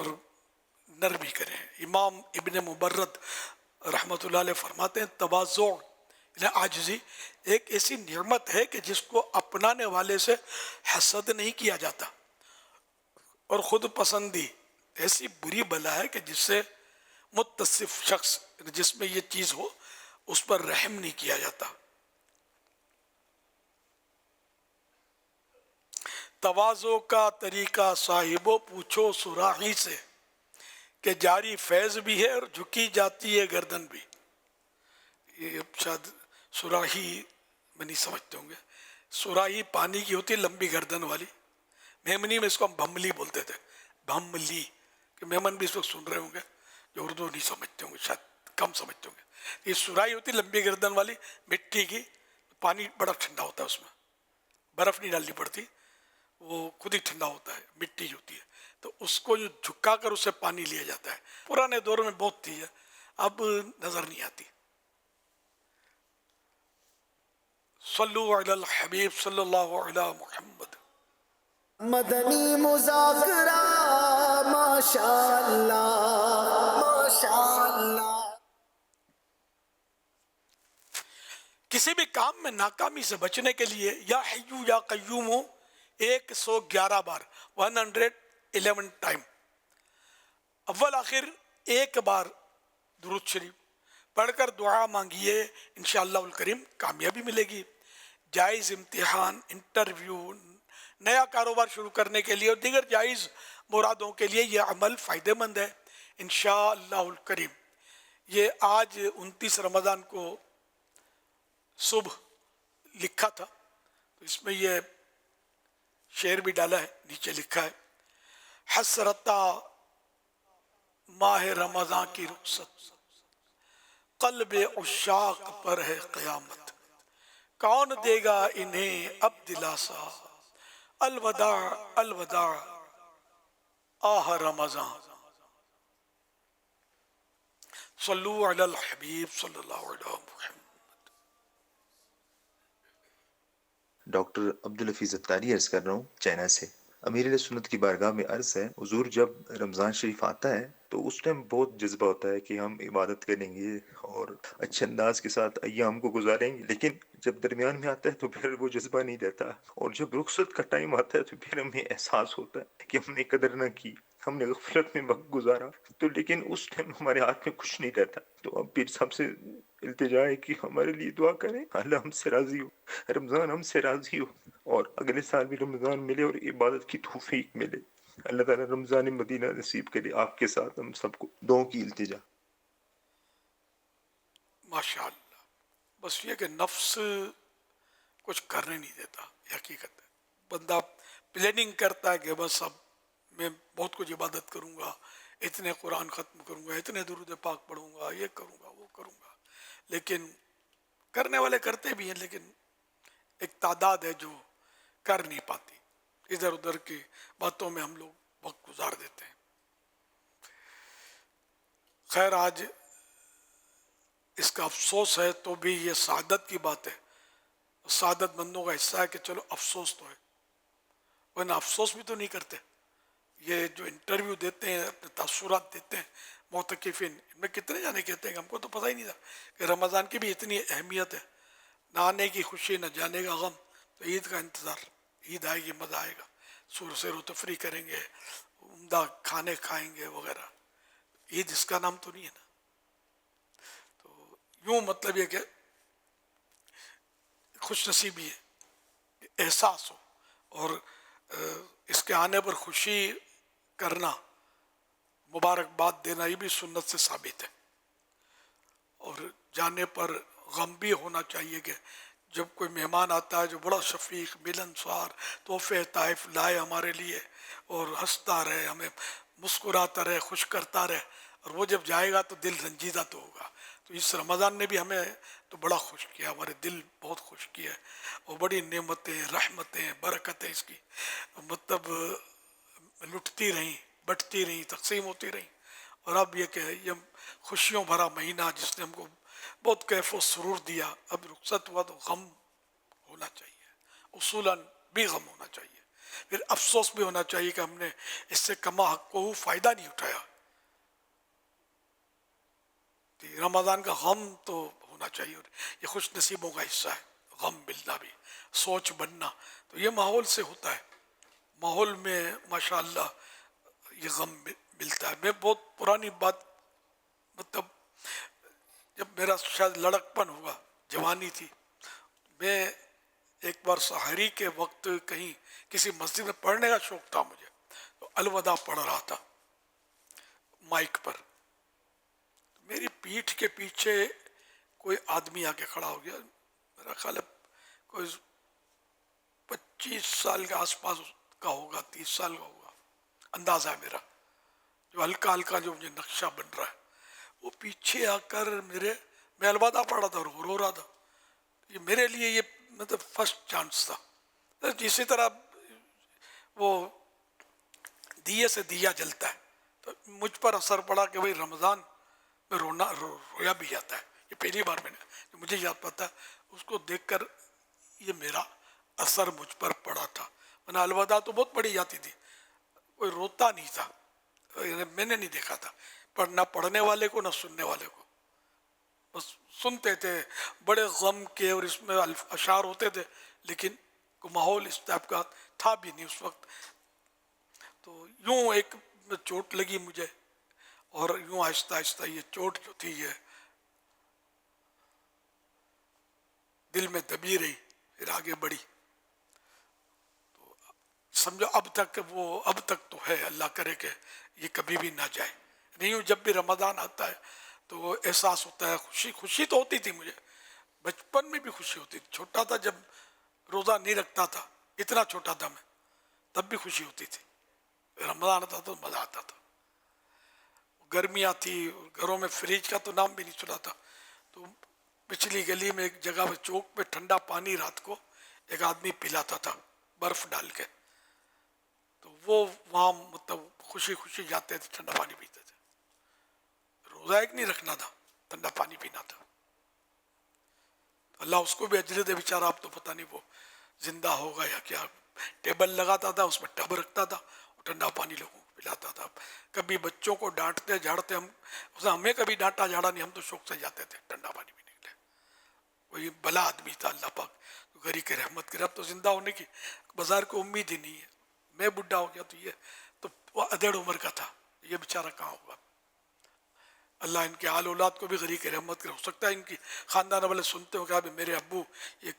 اور نرمی کریں. امام ابن مبرد رحمۃ اللہ علیہ فرماتے ہیں تواضع یعنی عاجزی ایک ایسی نعمت ہے کہ جس کو اپنانے والے سے حسد نہیں کیا جاتا، اور خود پسندی ایسی بری بلا ہے کہ جس سے متصف شخص جس میں یہ چیز ہو اس پر رحم نہیں کیا جاتا. تواضع کا طریقہ صاحبو پوچھو سراحی سے کہ جاری فیض بھی ہے اور جھکی جاتی ہے گردن بھی. یہ شاید سراحی میں نہیں سمجھتے ہوں گے. سراحی پانی کی ہوتی ہے لمبی گردن والی. میمنی میں اس کو ہم بھملی بولتے تھے، بھملی. کہ میمن بھی اس وقت سن رہے ہوں گے جو اردو نہیں سمجھتے ہوں گے، شاید کم سمجھتے ہوں گے. یہ سراحی ہوتی ہے لمبی گردن والی مٹی کی، پانی بڑا ٹھنڈا ہوتا ہے، اس میں برف نہیں ڈالنی پڑتی، وہ خود ہی ٹھنڈا ہوتا ہے، مٹی ہوتی ہے. تو اس کو جو جھکا کر اسے پانی لیا جاتا ہے. پرانے دور میں بہت تھی، اب نظر نہیں آتی. صلو علی الحبیب صلی اللہ علی محمد. مدنی مذاکرہ ماشاء اللہ ماشاء اللہ. کسی بھی کام میں ناکامی سے بچنے کے لیے یا حیو یا قیوم 111 بار 111 ٹائم اول آخر ایک بار درود شریف پڑھ کر دعا مانگیے، انشاءاللہ الکریم کامیابی ملے گی. جائز امتحان، انٹرویو، نیا کاروبار شروع کرنے کے لیے اور دیگر جائز مرادوں کے لیے یہ عمل فائدہ مند ہے انشاءاللہ الکریم. یہ آج 29 رمضان کو صبح لکھا تھا، تو اس میں یہ شعر بھی ڈالا ہے. نیچے لکھا ہے حسرتا ماہ رمضان کی رخصت، قلب عشاق پر ہے قیامت، کون دے گا انہیں اب دلاسا، الوداع الوداع آہ رمضان. صلو علی الحبیب صلی اللہ علیہ وسلم. ڈاکٹر عبدالحفیظ اتاری عرض کر رہا ہوں چائنا سے. امیر علیہ سنت کی بارگاہ میں عرض ہے، حضور جب رمضان شریف آتا ہے تو اس ٹائم بہت جذبہ ہوتا ہے کہ ہم عبادت کریں گے اور اچھے انداز کے ساتھ ایام کو گزاریں گے، لیکن جب درمیان میں آتا ہے تو پھر وہ جذبہ نہیں رہتا، اور جب رخصت کا ٹائم آتا ہے تو پھر ہمیں احساس ہوتا ہے کہ ہم نے قدر نہ کی، ہم نے غفلت میں وقت گزارا. تو لیکن اس ٹائم ہمارے ہاتھ میں کچھ نہیں رہتا. تو اب پیر صاحب سے التجا ہے کہ ہمارے لیے دعا کریں، اللہ ہم سے راضی ہو، رمضان ہم سے راضی ہو، اور اگلے سال بھی رمضان ملے اور عبادت کی توفیق ملے. اللہ تعالیٰ رمضان مدینہ نصیب کرے. آپ کے ساتھ ہم سب کو دعاؤں کی التجا. ماشاء اللہ. بس یہ کہ نفس کچھ کرنے نہیں دیتا، حقیقت ہے. بندہ پلاننگ کرتا ہے کہ بس اب میں بہت کچھ عبادت کروں گا، اتنے قرآن ختم کروں گا، اتنے درود پاک پڑھوں گا، یہ کروں گا وہ کروں گا. لیکن کرنے والے کرتے بھی ہیں، لیکن ایک تعداد ہے جو کر نہیں پاتی. ادھر ادھر کی باتوں میں ہم لوگ وقت گزار دیتے ہیں. خیر آج اس کا افسوس ہے تو بھی یہ سعادت کی بات ہے. سعادت مندوں کا حصہ ہے کہ چلو افسوس تو ہے، ورنہ افسوس بھی تو نہیں کرتے. یہ جو انٹرویو دیتے ہیں، اپنے تاثرات دیتے ہیں معتکفین، ان میں کتنے جانے کہتے ہیں کہ ہم کو تو پتہ ہی نہیں تھا کہ رمضان کی بھی اتنی اہمیت ہے. نہ آنے کی خوشی نہ جانے کا غم، تو عید کا انتظار. عید آئے گی، مزہ آئے گا، سیر و تفریح کریں گے، عمدہ کھانے کھائیں گے وغیرہ. عید اس کا نام تو نہیں ہے نا. تو یوں مطلب یہ کہ خوش نصیبی ہے، احساس ہو، اور اس کے آنے پر خوشی کرنا، مبارکباد دینا، یہ بھی سنت سے ثابت ہے. اور جانے پر غم بھی ہونا چاہیے کہ جب کوئی مہمان آتا ہے جو بڑا شفیق ملنسار تحفے طائف لائے ہمارے لیے، اور ہنستا رہے، ہمیں مسکراتا رہے، خوش کرتا رہے، اور وہ جب جائے گا تو دل رنجیدہ تو ہوگا. تو اس رمضان نے بھی ہمیں تو بڑا خوش کیا، ہمارے دل بہت خوش کیا، اور بڑی نعمتیں، رحمتیں، برکتیں اس کی مطلب لٹتی رہیں، بٹتی رہیں، تقسیم ہوتی رہیں. اور اب یہ کہ یہ خوشیوں بھرا مہینہ جس نے ہم کو بہت کیف و سرور دیا، اب رخصت ہوا تو غم ہونا چاہیے، اصولاً بھی غم ہونا چاہیے. پھر افسوس بھی ہونا چاہیے کہ ہم نے اس سے کما حق کو فائدہ نہیں اٹھایا. رمضان کا غم تو ہونا چاہیے، اور یہ خوش نصیبوں کا حصہ ہے، غم ملنا بھی، سوچ بننا. تو یہ ماحول سے ہوتا ہے، ماحول میں ماشاءاللہ یہ غم ملتا ہے. میں بہت پرانی بات، مطلب جب میرا شاید لڑکپن ہوا، جوانی تھی، میں ایک بار سحری کے وقت کہیں کسی مسجد میں پڑھنے کا شوق تھا مجھے، تو الوداع پڑھ رہا تھا مائک پر. میری پیٹھ کے پیچھے کوئی آدمی آ کے کھڑا ہو گیا، میرا خیال ہے کوئی 25 سال کے آس پاس کا ہوگا، 30 سال کا ہوگا اندازہ ہے میرا، جو ہلکا ہلکا جو مجھے نقشہ بن رہا ہے. وہ پیچھے آ کر میں الوداع پڑھ رہا تھا اور وہ رو رہا تھا. یہ میرے لیے یہ مطلب فرسٹ چانس تھا. اسی طرح وہ دیے سے دیا جلتا ہے، تو مجھ پر اثر پڑا کہ بھائی رمضان میں رویا بھی جاتا ہے. یہ پہلی بار میں نے مجھے یاد پاتا ہے، اس کو دیکھ کر یہ میرا اثر مجھ پر پڑا تھا. میں نے الوداع تو بہت پڑھی جاتی تھی، کوئی روتا نہیں تھا، میں نے نہیں دیکھا تھا، پر نہ پڑھنے والے کو نہ سننے والے کو. بس سنتے تھے بڑے غم کے، اور اس میں اشعار ہوتے تھے، لیکن کوئی ماحول اس ٹائپ کا تھا بھی نہیں اس وقت. تو یوں ایک چوٹ لگی مجھے، اور یوں آہستہ آہستہ یہ چوٹ جو تھی یہ دل میں دبی رہی، پھر آگے بڑھی. تو سمجھو اب تک تو ہے، اللہ کرے کہ یہ کبھی بھی نہ جائے. نہیں ہوں، جب بھی رمضان آتا ہے تو احساس ہوتا ہے، خوشی تو ہوتی تھی مجھے، بچپن میں بھی خوشی ہوتی تھی. چھوٹا تھا جب روزہ نہیں رکھتا تھا، اتنا چھوٹا تھا میں، تب بھی خوشی ہوتی تھی. رمضان آتا تو مزہ آتا تھا. گرمیاں تھی، گھروں میں فریج کا تو نام بھی نہیں سنا تھا. تو پچھلی گلی میں ایک جگہ پہ چوک پہ ٹھنڈا پانی رات کو ایک آدمی پلاتا تھا برف ڈال کے. تو وہ وہاں مطلب خوشی خوشی جاتے تھے، ٹھنڈا پانی پیتے تھے. روزہ ایک نہیں رکھنا تھا، ٹھنڈا پانی پینا تھا. اللہ اس کو بھی اجر دے بیچارہ. اب تو پتہ نہیں وہ زندہ ہوگا یا کیا. ٹیبل لگاتا تھا، اس میں ٹب رکھتا تھا اور ٹھنڈا پانی لوگوں کو پلاتا تھا. کبھی بچوں کو ڈانٹتے جھاڑتے، ہمیں کبھی ڈانٹا جھاڑا نہیں، ہم تو شوق سے جاتے تھے ٹھنڈا پانی پینے کے لیے. وہی بلا آدمی تھا، اللہ پاک غری کے رحمت کرے. اب تو زندہ ہونے کی بازار کو امید ہی نہیں ہے. میں بڈھا ہو گیا تو یہ تو وہ ادھیڑ عمر کا تھا، یہ بیچارہ کہاں ہوگا. اللہ ان کے آل اولاد کو بھی غری کے رحمت کرے. ہو سکتا ہے ان کی خاندان والے سنتے ہو کہ میرے ابو یہ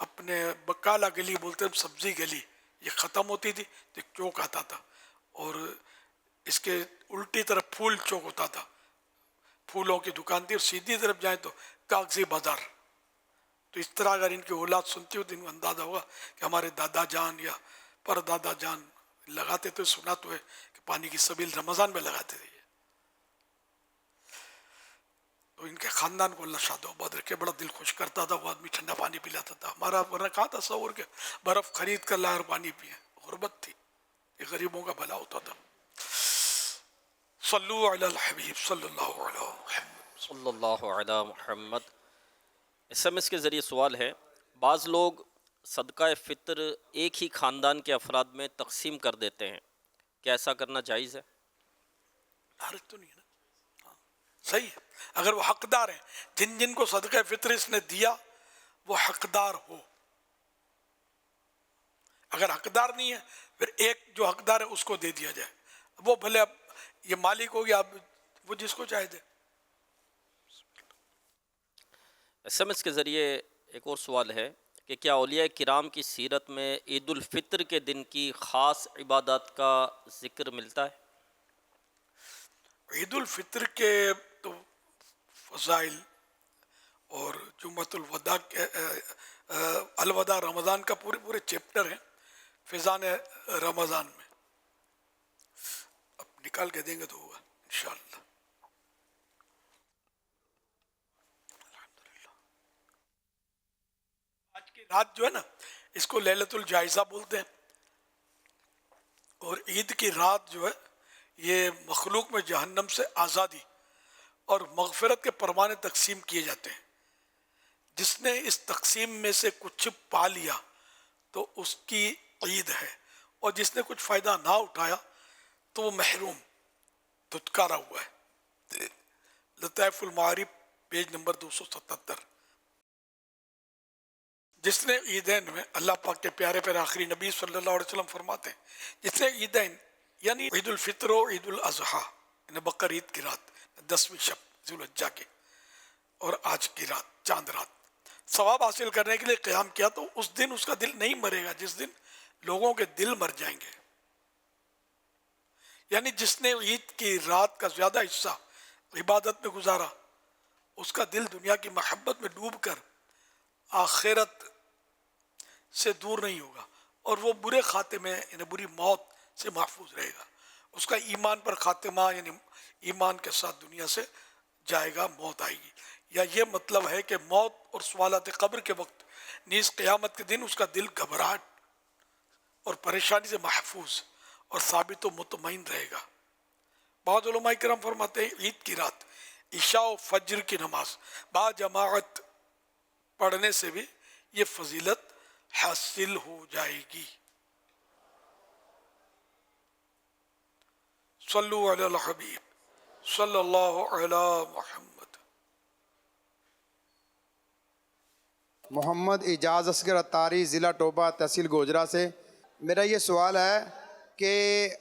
اپنے بکالا گلی بولتے ہیں، سبزی گلی، یہ ختم ہوتی تھی تو ایک چوک آتا تھا، اور اس کے الٹی طرف پھول چوک ہوتا تھا، پھولوں کی دکان تھی، اور سیدھی طرف جائیں تو کاغذی بازار. تو اس طرح اگر ان کی اولاد سنتی ہو تو ان کو اندازہ ہوگا کہ ہمارے دادا جان یا پر دادا جان لگاتے تھے. سنا تو ہے کہ پانی کی سبیل رمضان میں لگاتے تھے. تو ان کے خاندان کو اللہ شاد و آباد رکھے. بڑا دل خوش کرتا تھا وہ آدمی، ٹھنڈا پانی پلاتا تھا. ہمارا ورنہ کہاں تصور کہ برف خرید کر لائے اور پانی پیے. غربت تھی، یہ غریبوں کا بھلا ہوتا تھا. صلو علی الحبیب صلی اللہ علیہ وسلم. صلی اللہ علی محمد. SMS کے ذریعے سوال ہے، بعض لوگ صدقہ فطر ایک ہی خاندان کے افراد میں تقسیم کر دیتے ہیں، کیا ایسا کرنا جائز ہے؟ حرج تو نہیں ہے نا، صحیح ہے. اگر وہ حقدار ہیں، جن جن کو صدقہ فطر اس نے دیا وہ حقدار ہو. اگر حقدار نہیں ہے پھر ایک جو حقدار ہے اس کو دے دیا جائے. وہ بھلے اب یہ مالک ہو گیا، اب وہ جس کو چاہے دے. SMS کے ذریعے ایک اور سوال ہے کہ کیا اولیاء کرام کی سیرت میں عید الفطر کے دن کی خاص عبادات کا ذکر ملتا ہے؟ عید الفطر کے تو فضائل اور جمعۃ الوداع کے الوداع رمضان کا پورے چیپٹر ہیں فیضان رمضان میں. اب نکال کے دیں گے تو ہوگا انشاءاللہ. آج کی رات جو ہے نا، اس کو لیلۃ الجائزہ بولتے ہیں. اور عید کی رات جو ہے یہ مخلوق میں جہنم سے آزادی اور مغفرت کے پروانے تقسیم کیے جاتے ہیں. جس نے اس تقسیم میں سے کچھ پا لیا تو اس کی عید ہے، اور جس نے کچھ فائدہ نہ اٹھایا تو وہ محروم دھتکارا ہوا ہے. لطائف المعارف پیج نمبر 277. جس نے عیدین میں اللہ پاک کے پیارے پیارے آخری نبی صلی اللہ علیہ وسلم فرماتے ہیں جس نے عیدین یعنی عید الفطر و عید الاضحیٰ یعنی بقر عید کی رات 10ویں شب ذوالحجہ کی اور آج کی رات چاند رات ثواب حاصل کرنے کے لیے قیام کیا تو اس دن اس کا دل نہیں مرے گا جس دن لوگوں کے دل مر جائیں گے. یعنی جس نے عید کی رات کا زیادہ حصہ عبادت میں گزارا اس کا دل دنیا کی محبت میں ڈوب کر آخرت سے دور نہیں ہوگا اور وہ برے خاتمے یعنی بری موت سے محفوظ رہے گا. اس کا ایمان پر خاتمہ یعنی ایمان کے ساتھ دنیا سے جائے گا, موت آئے گی. یا یہ مطلب ہے کہ موت اور سوالات قبر کے وقت نیز قیامت کے دن اس کا دل گھبراہٹ اور پریشانی سے محفوظ اور ثابت و مطمئن رہے گا. بعض علماء کرام فرماتے ہیں عید کی رات عشاء و فجر کی نماز با جماعت پڑھنے سے بھی یہ فضیلت حاصل ہو جائے گی. صلو علی الحبیب صلی اللہ علی محمد. محمد اعجاز اصغر اتاری ضلع ٹوبہ تحصیل گوجرا سے. میرا یہ سوال ہے کہ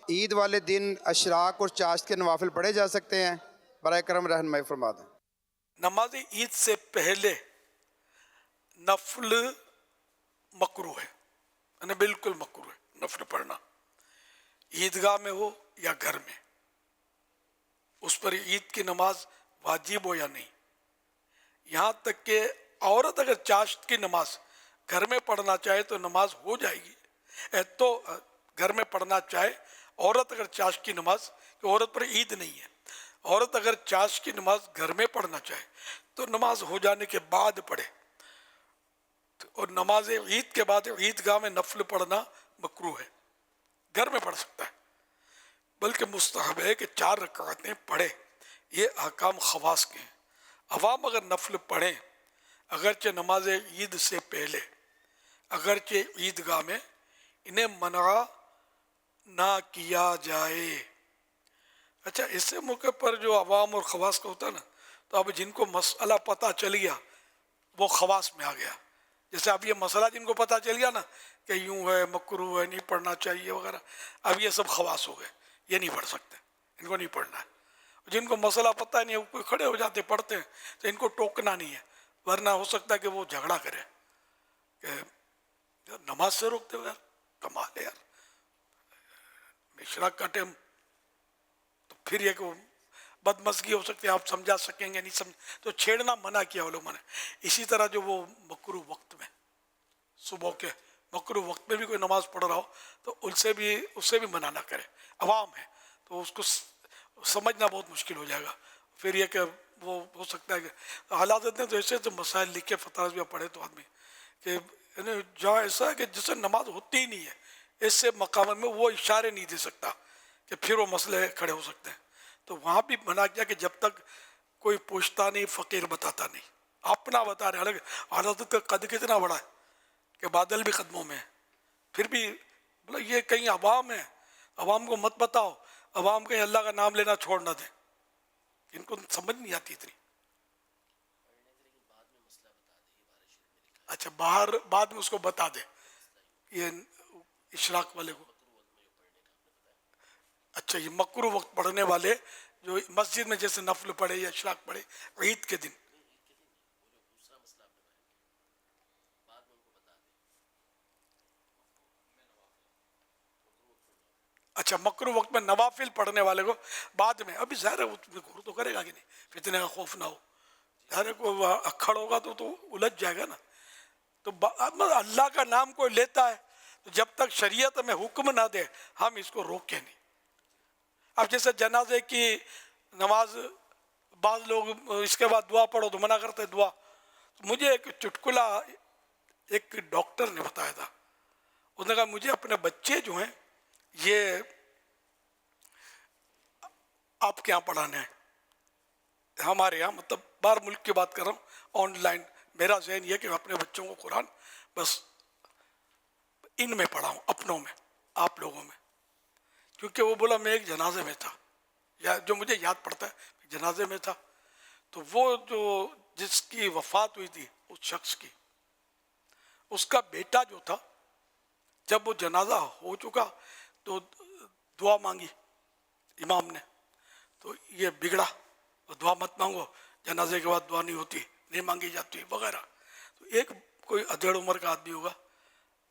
عید والے دن اشراق اور چاشت کے نوافل پڑھے جا سکتے ہیں؟ برائے کرم رہنمائی فرما دیں. نماز عید سے پہلے نفل مکروہ ہے یعنی بالکل مکروہ ہے نفل پڑھنا, عیدگاہ میں ہو یا گھر میں. اس پر عید کی نماز واجب ہو یا نہیں. یہاں تک کہ عورت اگر چاشت کی نماز گھر میں پڑھنا چاہے تو نماز ہو جائے گی. تو گھر میں پڑھنا چاہے عورت اگر چاشت کی نماز, کہ عورت پر عید نہیں ہے, عورت اگر چاشت کی نماز گھر میں پڑھنا چاہے تو نماز ہو جانے کے بعد پڑھے. اور نماز عید کے بعد عیدگاہ میں نفل پڑھنا مکروہ ہے, گھر میں پڑھ سکتا ہے, بلکہ مستحب ہے کہ 4 رکعتیں پڑھے. یہ احکام خواص کے ہیں. عوام اگر نفل پڑھیں اگرچہ نماز عید سے پہلے, اگرچہ عیدگاہ میں, انہیں منع نہ کیا جائے. اچھا, اس موقع پر جو عوام اور خواص کا ہوتا ہے نا, تو اب جن کو مسئلہ پتہ چل گیا وہ خواص میں آ گیا. جیسے اب یہ مسئلہ جن کو پتہ چل گیا نا کہ یوں ہے, مکروہ ہے, نہیں پڑھنا چاہیے وغیرہ, اب یہ سب خواص ہو گئے, یہ نہیں پڑھ سکتے, ان کو نہیں پڑھنا ہے. جن کو مسئلہ پتہ نہیں ہے کوئی کھڑے ہو جاتے پڑھتے ہیں تو ان کو ٹوکنا نہیں ہے, ورنہ ہو سکتا ہے کہ وہ جھگڑا کرے کہ نماز سے روکتے ہو. یار کمال ہے یار, اشراق کا ٹائم تو پھر یہ کہ بدمزگی ہو سکتی ہے, آپ سمجھا سکیں گے نہیں سمجھ, تو چھیڑنا منع کیا علماء نے. اسی طرح جو وہ مکروہ وقت میں, صبح کے مکروہ وقت میں بھی کوئی نماز پڑھ رہا ہو تو اس سے بھی منع نہ کرے. عوام ہے تو اس کو سمجھنا بہت مشکل ہو جائے گا. پھر یہ کہ وہ ہو سکتا ہے کہ حالات نے تو ایسے تو مسائل لکھے فتاوی بھی پڑھے تو آدمی کہ جہاں ایسا ہے کہ جس سے نماز ہوتی ہی نہیں ہے, ایسے مقامات میں وہ اشارے نہیں دے سکتا کہ پھر وہ مسئلے کھڑے ہو سکتے ہیں. تو وہاں بھی منع کیا کہ جب تک کوئی پوچھتا نہیں, فقیر بتاتا نہیں, اپنا بتا رہے. حالانکہ حالات کا قد کتنا بڑا ہے کہ بادل بھی قدموں میں ہے, پھر بھی بولا یہ کہیں عوام ہے, عوام کو مت بتاؤ, عوام کہیں اللہ کا نام لینا چھوڑ نہ دیں. ان کو سمجھ نہیں آتی اتنی. اچھا, باہر بعد میں اس کو بتا دے یہ اشراق والے کو. اچھا, یہ مکروہ وقت پڑھنے والے جو مسجد میں جیسے نفل پڑھے یا اشراق پڑھے عید کے دن, اچھا مکروہ وقت میں نوافل پڑھنے والے کو بعد میں, ابھی ظاہر ہے اس میں غور تو کرے گا کہ نہیں, فتنے کا خوف نہ ہو. ظاہر ہے کوئی اکھڑ ہوگا تو الجھ جائے گا نا. تو اللہ کا نام کوئی لیتا ہے تو جب تک شریعت میں حکم نہ دے ہم اس کو روکیں نہیں. اب جیسے جنازے کی نماز بعض لوگ اس کے بعد دعا پڑھو تو منع کرتے دعا. مجھے ایک چٹکلا ایک ڈاکٹر نے بتایا تھا. اس نے کہا مجھے اپنے بچے جو ہیں یہ آپ کے یہاں پڑھانے ہیں, ہمارے یہاں, مطلب باہر ملک کی بات کر رہا ہوں, آن لائن. میرا ذہن یہ کہ میں اپنے بچوں کو قرآن بس ان میں پڑھاؤں, اپنوں میں, آپ لوگوں میں، کیونکہ وہ بولا میں ایک جنازے میں تھا، یا جو مجھے یاد پڑتا ہے جنازے میں تھا، تو وہ جو جس کی وفات ہوئی تھی اس شخص کی، اس کا بیٹا جو تھا، جب وہ جنازہ ہو چکا تو دعا مانگی امام نے، تو یہ بگڑا، دعا مت مانگو، جنازے کے بعد دعا نہیں ہوتی، نہیں مانگی جاتی وغیرہ. تو ایک کوئی ادھیڑ عمر کا آدمی ہوگا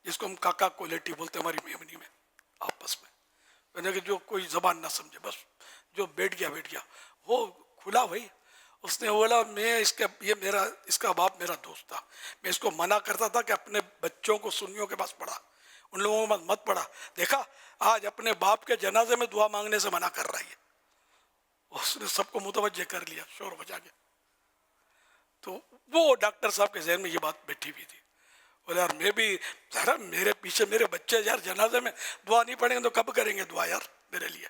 جس کو ہم کاکا کولیٹی بولتے ہیں ہماری میمنی میں آپس میں، یعنی کہ جو کوئی زبان نہ سمجھے، بس جو بیٹھ گیا وہ کھلا بھائی. اس نے بولا میں اس کا باپ میرا دوست تھا، میں اس کو منع کرتا تھا کہ اپنے بچوں کو سنیوں کے پاس پڑھا، ان لوگوں کو مت پڑھا، دیکھا آج اپنے باپ کے جنازے میں دعا مانگنے سے منع کر رہی ہے. اس نے سب کو متوجہ کر لیا شور بجا کے. تو وہ ڈاکٹر صاحب کے ذہن میں یہ بات بیٹھی ہوئی تھی، بولے یار میں بھی ذرا میرے پیچھے میرے بچے یار جنازے میں دعا نہیں پڑھیں گے تو کب کریں گے دعا یار میرے لیے.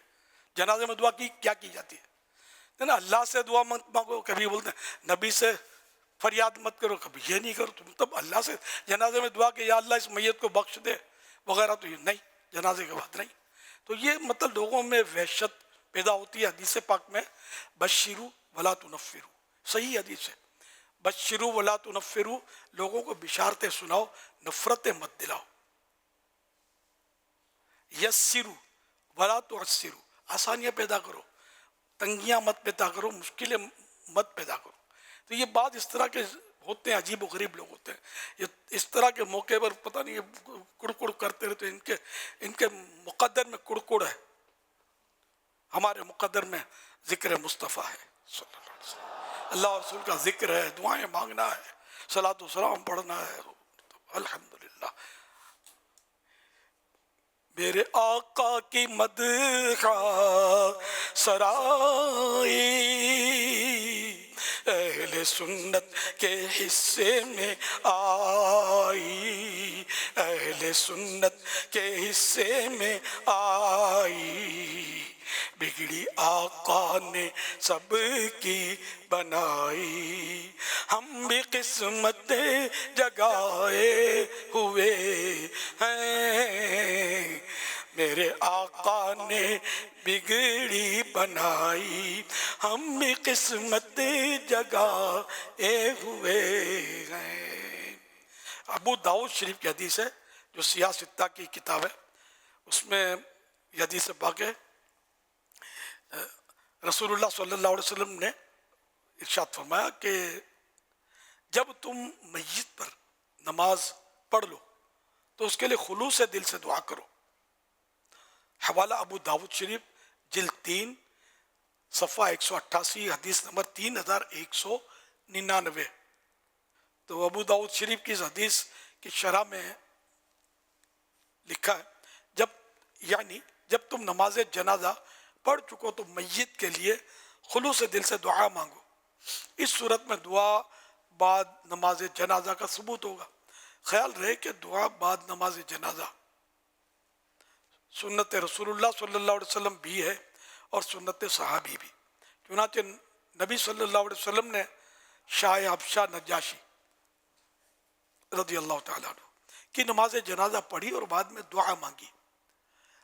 جنازے میں دعا کیا کی جاتی ہے نا، اللہ سے دعا مت مانگو، کبھی بولتے ہیں نبی سے فریاد مت کرو، کبھی یہ نہیں کرو. تم تب اللہ سے جنازے میں دعا کہ یا اللہ اس میت کو بخش دے وغیرہ، تو یہ نہیں، جنازے کے بعد نہیں. تو یہ مطلب لوگوں میں وحشت پیدا ہوتی ہے. حدیث پاک میں بشرو ولا تنفرو، صحیح حدیث ہے، بشرو ولا تنفرو، لوگوں کو بشارتیں سناؤ، نفرتیں مت دلاؤ. یسرو ولا تعسرو، آسانیاں پیدا کرو، تنگیاں مت پیدا کرو، مشکلیں مت پیدا کرو. تو یہ بات اس طرح کے ہوتے ہیں، عجیب و غریب لوگ ہوتے ہیں. یہ اس طرح کے موقع پر پتہ نہیں کڑکڑ کرتے رہتے ہیں. ان کے مقدر میں کڑکڑ ہے، ہمارے مقدر میں ذکر مصطفیٰ ہے صلی اللہ علیہ وسلم، اللہ اور رسول کا ذکر ہے، دعائیں مانگنا ہے، صلاۃ و سلام پڑھنا ہے. الحمدللہ میرے آقا کی مدح سرائی اہل سنت کے حصے میں آئی، اہل سنت کے حصے میں آئی، بگڑی آقا نے سب کی بنائی، ہم بھی قسمت جگائے ہوئے ہیں، میرے آقا نے بگڑی بنائی، ہم بھی قسمت جگائے ہوئے ہیں. ابو داؤد شریف کی حدیث ہے جو سیاہ ستہ کی کتاب ہے، اس میں یہ حدیث پاک ہے، رسول اللہ صلی اللہ علیہ وسلم نے ارشاد فرمایا کہ جب تم میت پر نماز پڑھ لو تو اس کے لیے خلوص دل سے دعا کرو. حوالہ ابو داؤد شریف جلد 3 صفحہ 188، حدیث نمبر 3199. تو ابو داؤد شریف کی اس حدیث کی شرح میں لکھا ہے جب تم نماز جنازہ پڑھ چکو تو میت کے لیے خلوص دل سے دعا مانگو. اس صورت میں دعا بعد نماز جنازہ کا ثبوت ہوگا. خیال رہے کہ دعا بعد نماز جنازہ سنت رسول اللہ صلی اللہ علیہ وسلم بھی ہے اور سنت صحابی بھی. چنانچہ نبی صلی اللہ علیہ وسلم نے شاہ حبشہ نجاشی رضی اللہ تعالیٰ عنہ کی نماز جنازہ پڑھی اور بعد میں دعا مانگی.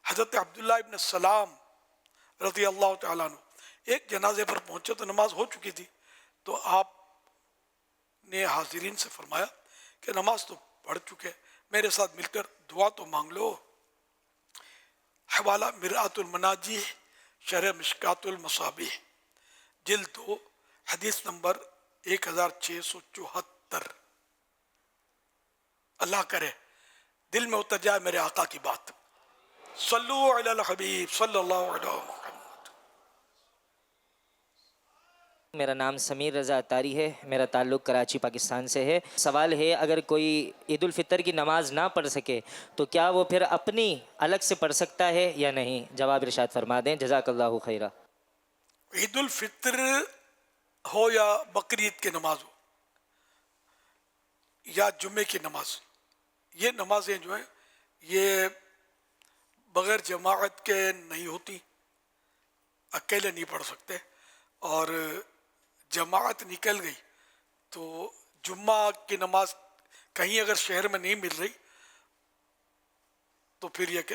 حضرت عبداللہ ابن سلام رضی اللہ تعالیٰ عنہ ایک جنازے پر پہنچے تو نماز ہو چکی تھی، تو آپ نے حاضرین سے فرمایا کہ نماز تو پڑھ چکے، میرے ساتھ مل کر دعا تو مانگ لو. حوالہ مرآت المناجی شرح مشکات المصابیح جلد 2 حدیث نمبر 1674. اللہ کرے دل میں اتر جائے میرے آقا کی بات. صلو علی الحبیب صلی اللہ علیہ وسلم. میرا نام سمیر رضا اتاری ہے، میرا تعلق کراچی پاکستان سے ہے. سوال ہے اگر کوئی عید الفطر کی نماز نہ پڑھ سکے تو کیا وہ پھر اپنی الگ سے پڑھ سکتا ہے یا نہیں؟ جواب ارشاد فرما دیں، جزاک اللہ خیرہ. عید الفطر ہو یا بقرعید کی نماز ہو یا جمعے کی نماز، یہ نمازیں جو ہیں یہ بغیر جماعت کے نہیں ہوتی، اکیلے نہیں پڑھ سکتے. اور جماعت نکل گئی تو جمعہ کی نماز کہیں اگر شہر میں نہیں مل رہی تو پھر یہ کہ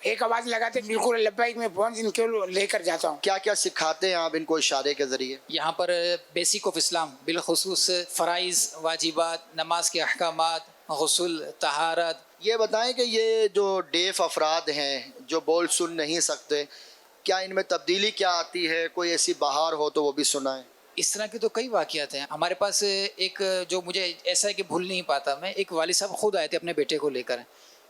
ایک آواز لگاتے بالکل لبیک میں پہنچ ان کو لے کر جاتا ہوں. کیا کیا سکھاتے ہیں آپ ان کو اشارے کے ذریعے؟ یہاں پر بیسک آف اسلام بالخصوص فرائض، واجبات، نماز کے احکامات، غسل، طہارت. یہ بتائیں کہ یہ جو ڈیف افراد ہیں جو بول سن نہیں سکتے، کیا ان میں تبدیلی کیا آتی ہے؟ کوئی ایسی بہار ہو تو وہ بھی سنائیں. اس طرح کے تو کئی واقعات ہیں ہمارے پاس. ایک جو مجھے ایسا ہے کہ بھول نہیں پاتا میں، ایک والد صاحب خود آئے تھے اپنے بیٹے کو لے کر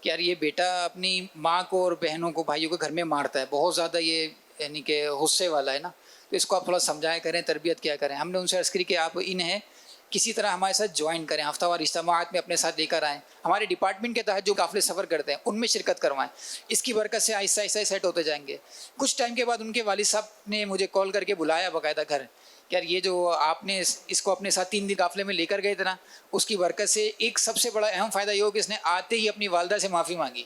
کہ یار یہ بیٹا اپنی ماں کو اور بہنوں کو، بھائیوں کو گھر میں مارتا ہے، بہت زیادہ یہ یعنی کہ غصے والا ہے نا، تو اس کو آپ تھوڑا سمجھایا کریں، تربیت کیا کریں. ہم نے ان سے عرض کری کہ آپ انہیں کسی طرح ہمارے ساتھ جوائن کریں، ہفتہ وار اجتماعات میں اپنے ساتھ لے کر آئیں، ہمارے ڈپارٹمنٹ کے تحت جو قافلے سفر کرتے ہیں ان میں شرکت کروائیں. اس کی برکت سے آہستہ آہستہ سیٹ ہوتے جائیں گے. کچھ ٹائم کے بعد ان کے والد صاحب نے مجھے کال کر کے بلایا باقاعدہ گھر کہ یار یہ جو آپ نے اس کو اپنے ساتھ 3 دن قافلے میں لے کر گئے تھے نا، اس کی برکت سے ایک سب سے بڑا اہم فائدہ یہ ہو کہ اس نے آتے ہی اپنی والدہ سے معافی مانگی.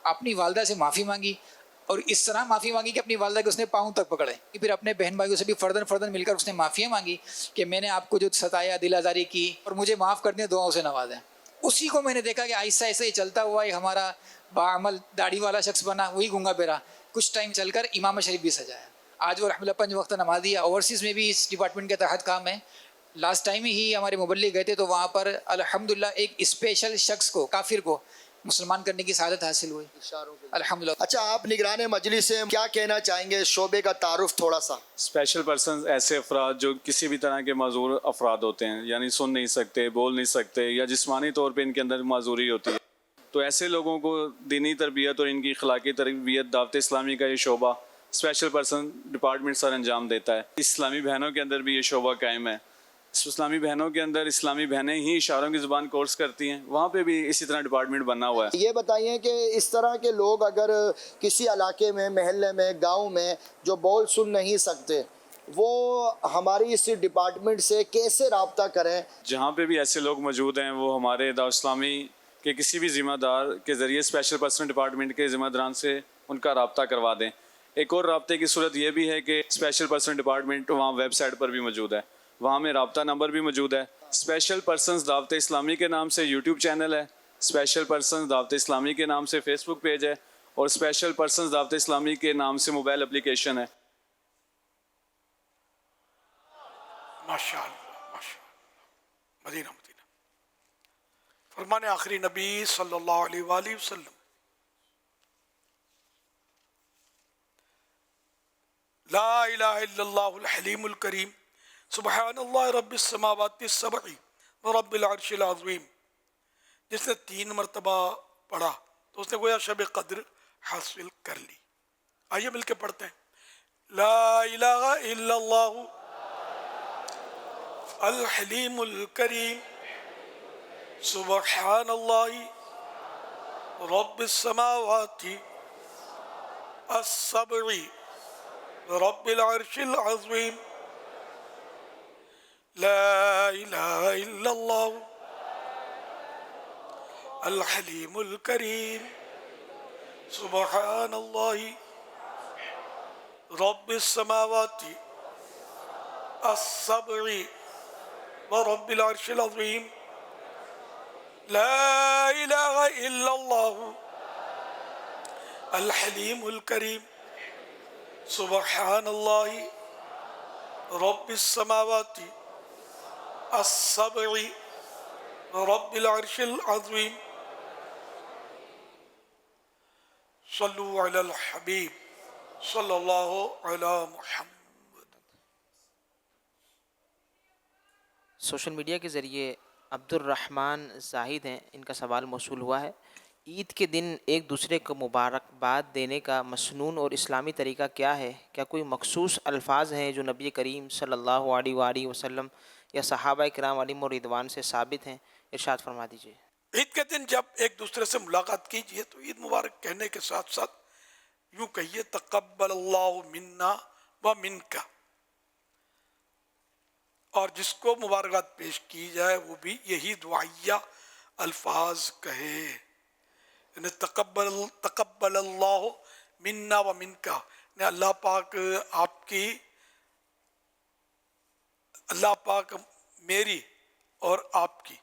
اپنی والدہ سے معافی مانگی اور اس طرح معافی مانگی کہ اپنی والدہ کے اس نے پاؤں تک پکڑے. پھر اپنے بہن بھائیوں سے بھی فردن مل کر اس نے معافیاں مانگی کہ میں نے آپ کو جو ستایا، دل آزاری کی، اور مجھے معاف کر دیں، دعاؤں سے نوازیں. اسی کو میں نے دیکھا کہ آہستہ آہستہ یہ چلتا ہوا یہ ہمارا باعمل داڑھی والا شخص بنا، وہی گونگا بیرا. کچھ ٹائم چل کر امام شریف بھی سجایا. آج وہ رحمۃ اللہ 5 وقت نمازی ہے. اوورسیز میں بھی اس ڈپارٹمنٹ کے تحت کام ہے. لاسٹ ٹائم ہی ہمارے مبلغ گئے تھے تو وہاں پر الحمدللہ ایک اسپیشل شخص کو، کافر کو مسلمان کرنے کی سعادت حاصل ہوئی الحمدللہ. اچھا، آپ نگران مجلس سے کیا کہنا چاہیں گے؟ شعبے کا تعارف تھوڑا سا. اسپیشل پرسنز ایسے افراد جو کسی بھی طرح کے معذور افراد ہوتے ہیں، یعنی سن نہیں سکتے، بول نہیں سکتے، یا جسمانی طور پہ ان کے اندر معذوری ہوتی ہے، تو ایسے لوگوں کو دینی تربیت اور ان کی اخلاقی تربیت دعوت اسلامی کا یہ شعبہ اسپیشل پرسن ڈپارٹمنٹ سر انجام دیتا ہے. اسلامی بہنوں کے اندر بھی یہ شعبہ قائم ہے. اسلامی بہنوں کے اندر اسلامی بہنیں ہی اشاروں کی زبان کورس کرتی ہیں، وہاں پہ بھی اسی طرح ڈپارٹمنٹ بنا ہوا ہے. یہ بتائیے کہ اس طرح کے لوگ اگر کسی علاقے میں، محلے میں، گاؤں میں جو بول سن نہیں سکتے، وہ ہماری اس ڈپارٹمنٹ سے کیسے رابطہ کریں؟ جہاں پہ بھی ایسے لوگ موجود ہیں وہ ہمارے دعوت اسلامی کے کسی بھی ذمہ دار کے ذریعے اسپیشل پرسن ڈپارٹمنٹ کے ذمہ داران سے ان کا رابطہ کروا دیں. ایک اور رابطے کی صورت یہ بھی ہے کہ اسپیشل پرسن ڈپارٹمنٹ وہاں ویب سائٹ پر بھی موجود ہے، وہاں میں رابطہ نمبر بھی موجود ہے. اسپیشل پرسنز دعوت اسلامی کے نام سے یوٹیوب چینل ہے، اسپیشل پرسنز دعوت اسلامی کے نام سے فیس بک پیج ہے، اور اسپیشل پرسنز دعوت اسلامی کے نام سے موبائل اپلیکیشن ہے. ماشاءاللہ ماشاءاللہ. مدینہ فرمان آخری نبی صلی اللہ علیہ وآلہ وسلم. لا الہ الا اللہ الحلیم الکریم سبحان اللہ رب السماوات السبع ورب العرش العظیم. جس نے 3 مرتبہ پڑھا تو اس نے گویا شب قدر حاصل کر لی. آئیے مل کے پڑھتے ہیں. لا الہ الا اللہ الحلیم الکریم سبحان اللہ رب السماوات السبع رب العرش العظیم. لا الہ الا اللہ الحلیم الکریم سبحان اللہ رب السماوات السبع ورب العرش العظیم. لا الہ الا اللہ الحلیم الکریم سبحان اللہ رب السماوات السبع رب العرش العظیم. صلو علی الحبیب صلی اللہ علی محمد. سوشل میڈیا کے ذریعے عبد الرحمن زاہد ہیں، ان کا سوال موصول ہوا ہے. عید کے دن ایک دوسرے کو مبارکباد دینے کا مسنون اور اسلامی طریقہ کیا ہے؟ کیا کوئی مخصوص الفاظ ہیں جو نبی کریم صلی اللہ علیہ وآلہ وسلم یا صحابہ کرام علیہم الرضوان سے ثابت ہیں؟ ارشاد فرما دیجیے. عید کے دن جب ایک دوسرے سے ملاقات کیجئے تو عید مبارک کہنے کے ساتھ ساتھ یوں کہیے تقبل اللہ منا و منکا، اور جس کو مبارکباد پیش کی جائے وہ بھی یہی دعائیہ الفاظ کہے. یعنی تقبل اللہ منا و منکا، یعنی اللہ پاک میری اور آپ کی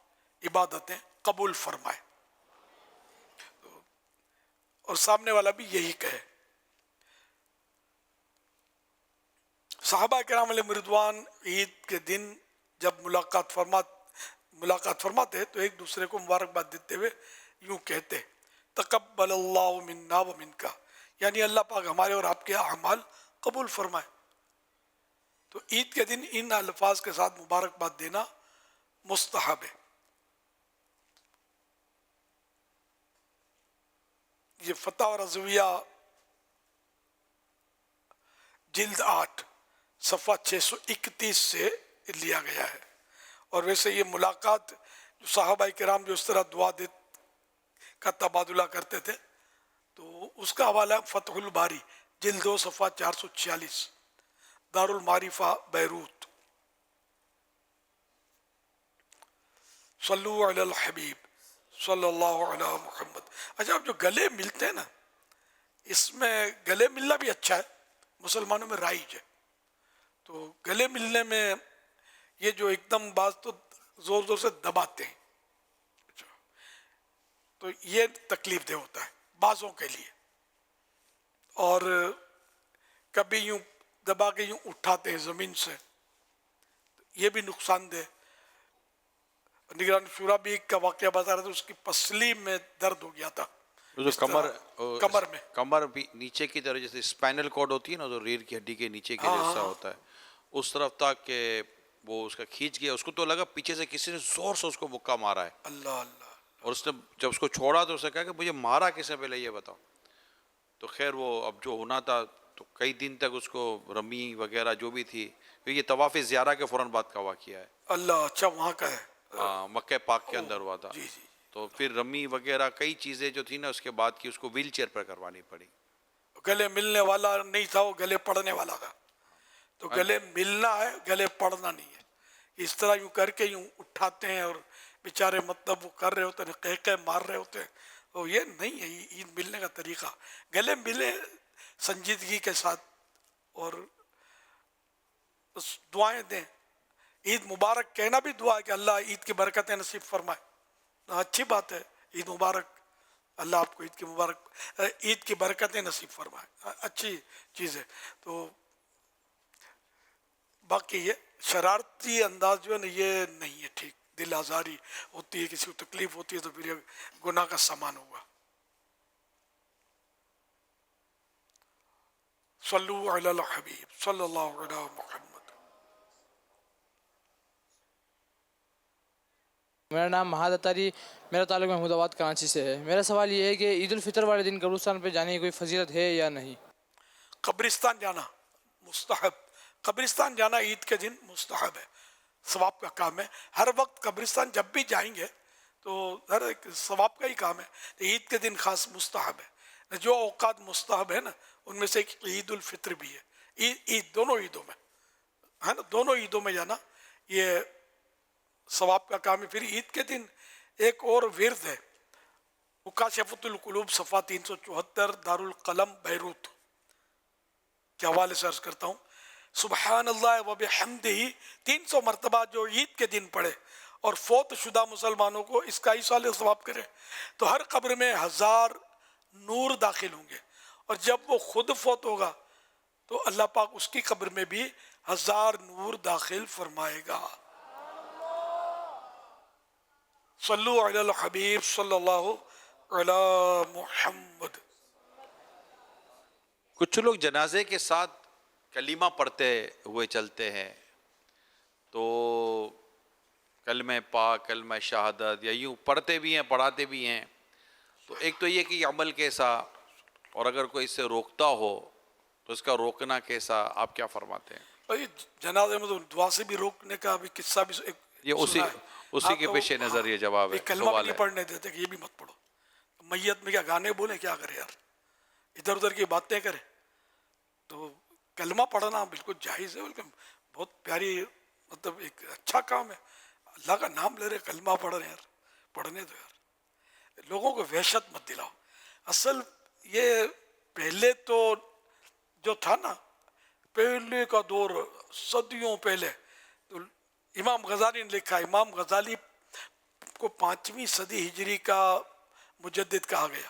عبادتیں قبول فرمائے. اور سامنے والا بھی یہی کہے. صحابہ کرام علیہ رضوان عید کے دن جب ملاقات فرماتے تو ایک دوسرے کو مبارکباد دیتے ہوئے یوں کہتے تقبل اللہ منا و منکا، یعنی اللہ پاک ہمارے اور آپ کے اعمال قبول فرمائے. تو عید کے دن ان الفاظ کے ساتھ مبارکباد دینا مستحب ہے. یہ فتح رضویہ جلد 8 صفحہ 631 سے لیا گیا ہے. اور ویسے یہ ملاقات جو صحابہ کرام جو اس طرح دعا کا تبادلہ کرتے تھے تو اس کا حوالہ فتح الباری جلد 2 صفحہ 446 دار المعارفہ بیروت. صلو علی الحبیب صلی اللہ علی محمد. اچھا اب جو گلے ملتے ہیں نا، اس میں گلے ملنا بھی اچھا ہے، مسلمانوں میں رائج ہے. تو گلے ملنے میں یہ جو ایک دم بعض تو زور زور سے دباتے ہیں تو یہ تکلیف دہ ہوتا ہے بعضوں کے لیے، اور کبھی یوں دبا کے یوں اٹھاتے ہیں زمین سے، یہ بھی نقصان دہ. نگران شورا بھی کا واقعہ بتا رہا تھا، اس کی پسلی میں درد ہو گیا تھا، جو کمر میں کمر بھی نیچے کی طرف جیسے اسپائنل کارڈ ہوتی ہے نا، جو ریڑھ کی ہڈی کے نیچے کے جیسا ہوتا ہے، اس طرف تک کہ وہ اس کا کھینچ گیا. اس کو تو لگا پیچھے سے کسی نے زور سے اس کو مکہ مارا ہے. اللہ اللہ. اور اس نے جب اس کو چھوڑا تو اسے کہا کہ مجھے مارا کس نے پہلے یہ بتاؤ. تو خیر وہ اب جو ہونا تھا تو کئی دن تک اس کو رمی وغیرہ جو بھی تھی، یہ طواف زیارہ کے فوراً بعد کا واقعہ ہے. اللہ. اچھا وہاں کا ہے. ہاں مکہ پاک کے اندر ہوا تھا. تو پھر رمی وغیرہ کئی چیزیں جو تھی نا اس کے بعد کی اس کو ویل چیئر پر کروانی پڑی. گلے ملنے والا نہیں تھا، وہ گلے پڑنے والا تھا. تو گلے ملنا ہے، گلے پڑنا نہیں ہے. اس طرح یوں کر کے یوں اٹھاتے ہیں اور بیچارے مطلب وہ کر رہے ہوتے ہیں، قہقہ مار رہے ہوتے ہیں. تو یہ نہیں ہے عید ملنے کا طریقہ. گلے ملے سنجیدگی کے ساتھ اور دعائیں دیں. عید مبارک کہنا بھی دعا ہے کہ اللہ عید کی برکتیں نصیب فرمائے. اچھی بات ہے، عید مبارک، اللہ آپ کو عید کی برکتیں نصیب فرمائے، اچھی چیز ہے. تو باقی یہ شرارتی انداز جو ہے نا یہ نہیں ہے ٹھیک. دل آزاری ہوتی ہے، کسی کو تکلیف ہوتی ہے تو پھر یہ گناہ کا سامان ہوگا. صلو علی الحبیب صلی اللہ علی محمد. میرا نام مہاد اتاری، میرا تعلق محمود آباد کراچی سے ہے. میرا سوال یہ ہے کہ عید الفطر والے دن قبرستان پہ جانے کی کوئی فضیلت ہے یا نہیں؟ قبرستان جانا مستحب. قبرستان جانا عید کے دن مستحب ہے، ثواب کا کام ہے. ہر وقت قبرستان جب بھی جائیں گے تو ہر ایک ثواب کا ہی کام ہے. عید کے دن خاص مستحب ہے. جو اوقات مستحب ہے نا ان میں سے ایک عید الفطر بھی ہے. عید دونوں عیدوں میں ہے نا، دونوں عیدوں میں جانا یہ ثواب کا کام ہے. پھر عید کے دن ایک اور ورد ہے، مکاشفۃ القلوب صفحہ 374 دار القلم بیروت کے حوالے سے عرض کرتا ہوں. سبحان اللہ و بحمدہ 300 مرتبہ جو عید کے دن پڑھے اور فوت شدہ مسلمانوں کو اس کا ایصال ثواب کرے تو ہر قبر میں 1000 نور داخل ہوں گے. اور جب وہ خود فوت ہوگا تو اللہ پاک اس کی قبر میں بھی 1000 نور داخل فرمائے گا. صلو علی الحبیب صلی اللہ علی محمد. کچھ لوگ جنازے کے ساتھ کلمہ پڑھتے ہوئے چلتے ہیں، تو کلمہ پاک، کلمہ شہادت یا یوں پڑھتے بھی ہیں پڑھاتے بھی ہیں. تو ایک تو یہ کہ یہ عمل کیسا، اور اگر کوئی اس سے روکتا ہو تو اس کا روکنا کیسا، آپ کیا فرماتے ہیں؟ جنازے میں تو دعا سے بھی روکنے کا بھی قصہ بھی یہ اسی کے پیش نظر یہ جواب ہے. کلمہ بھی نہیں پڑھنے دیتے کہ یہ بھی مت پڑھو. میت میں کیا گانے بولیں، کیا کرے یار، ادھر ادھر کی باتیں کریں. تو کلمہ پڑھنا بالکل جائز ہے، بلکہ بہت پیاری مطلب ایک اچھا کام ہے. اللہ کا نام لے رہے، کلمہ پڑھ رہے ہیں یار، پڑھنے دو یار. لوگوں کو وحشت مت دلاؤ. اصل یہ پہلے تو جو تھا نا، پہلے کا دور صدیوں پہلے، تو امام غزالی نے لکھا، امام غزالی کو 5ویں صدی ہجری کا مجدد کہا گیا.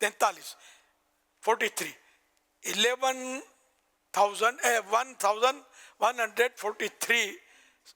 43 1143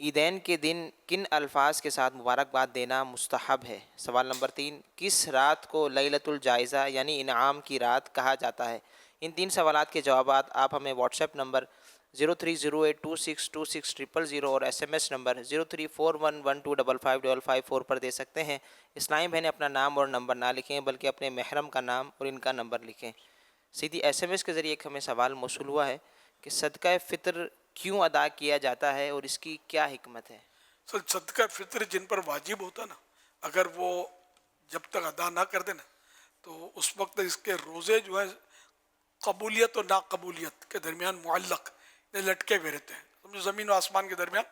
عیدین کے دن کن الفاظ کے ساتھ مبارکباد دینا مستحب ہے؟ سوال نمبر 3، کس رات کو لیلۃ الجائزہ یعنی انعام کی رات کہا جاتا ہے؟ ان 3 سوالات کے جوابات آپ ہمیں واٹس ایپ نمبر 0308262600 اور SMS نمبر 0341125555 پر دے سکتے ہیں۔ اسلامی بہنیں اپنا نام اور نمبر نہ لکھیں بلکہ اپنے محرم کا نام اور ان کا نمبر لکھیں۔ سیدھی SMS کے ذریعے ایک ہمیں سوال موصول ہوا ہے کہ صدقہ فطر کیوں ادا کیا جاتا ہے اور اس کی کیا حکمت ہے؟ صدقہ فطر جن پر واجب ہوتا نا، اگر وہ جب تک ادا نہ کر دیں نا تو اس وقت اس کے روزے جو ہیں قبولیت اور ناقبولیت کے درمیان معلق لٹکے ہوئے رہتے ہیں، سمجھو زمین و آسمان کے درمیان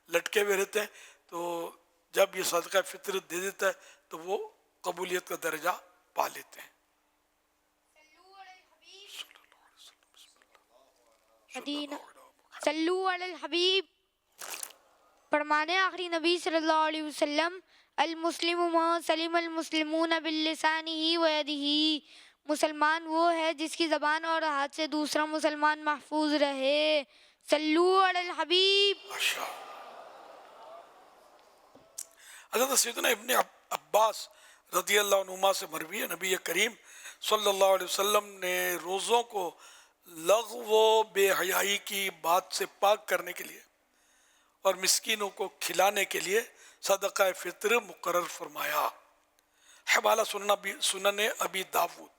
لٹکے ہوئے رہتے ہیں۔ تو جب یہ صدقہ فطر دے دیتا ہے تو وہ قبولیت کا درجہ پا لیتے ہیں۔ صلو علی الحبیب۔ فرمانے آخری نبی صلی اللہ علیہ وسلم، المسلم من سلم المسلمون باللسانہ و یدہ، مسلمان وہ ہے جس کی زبان اور ہاتھ سے دوسرا مسلمان محفوظ رہے۔ صلو علی الحبیب۔ حضرت سیدنا ابن عباس رضی اللہ عنہما سے مروی ہے، نبی کریم صلی اللہ علیہ وسلم نے روزوں کو لغو و بے حیائی کی بات سے پاک کرنے کے لیے اور مسکینوں کو کھلانے کے لیے صدقہ فطر مقرر فرمایا۔ حوالہ سنن ابی داود۔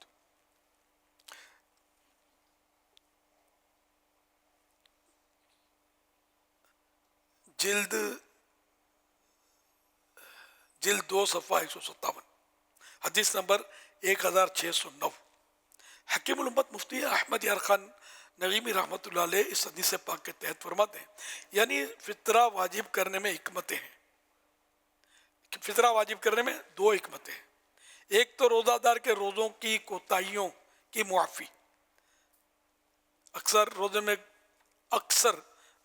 جلد 2 صفحہ 157، حدیث نمبر 1609۔ حکیم الامت مفتی احمد یار خان نغیمی رحمۃ اللہ علیہ اس حدیث پاک کے تحت فرماتے ہیں، یعنی فطرہ واجب کرنے میں حکمتیں ہیں۔ فطرہ واجب کرنے میں 2 حکمتیں ہیں۔ ایک تو روزہ دار کے روزوں کی کوتاہیوں کی معافی۔ اکثر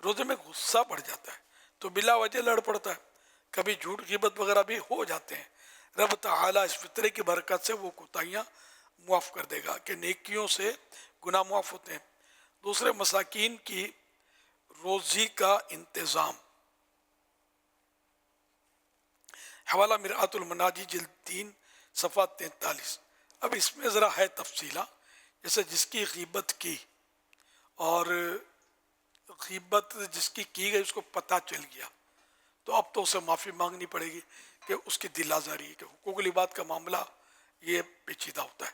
روزے میں غصہ بڑھ جاتا ہے تو بلا وجہ لڑ پڑتا ہے، کبھی جھوٹ غیبت وغیرہ بھی ہو جاتے ہیں۔ رب تعالیٰ اس فطرے کی برکت سے وہ کوتاہیاں معاف کر دے گا کہ نیکیوں سے گناہ معاف ہوتے ہیں۔ دوسرے، مساکین کی روزی کا انتظام۔ حوالہ مرآت المناجی جلد 3 صفحہ 43۔ اب اس میں ذرا ہے تفصیلہ، جیسے جس کی غیبت کی اور غیبت جس کی گئی اس کو پتہ چل گیا تو اب تو اسے معافی مانگنی پڑے گی کہ اس کی دل آزاری ہے، کہ حقوق العباد کا معاملہ یہ پیچیدہ ہوتا ہے۔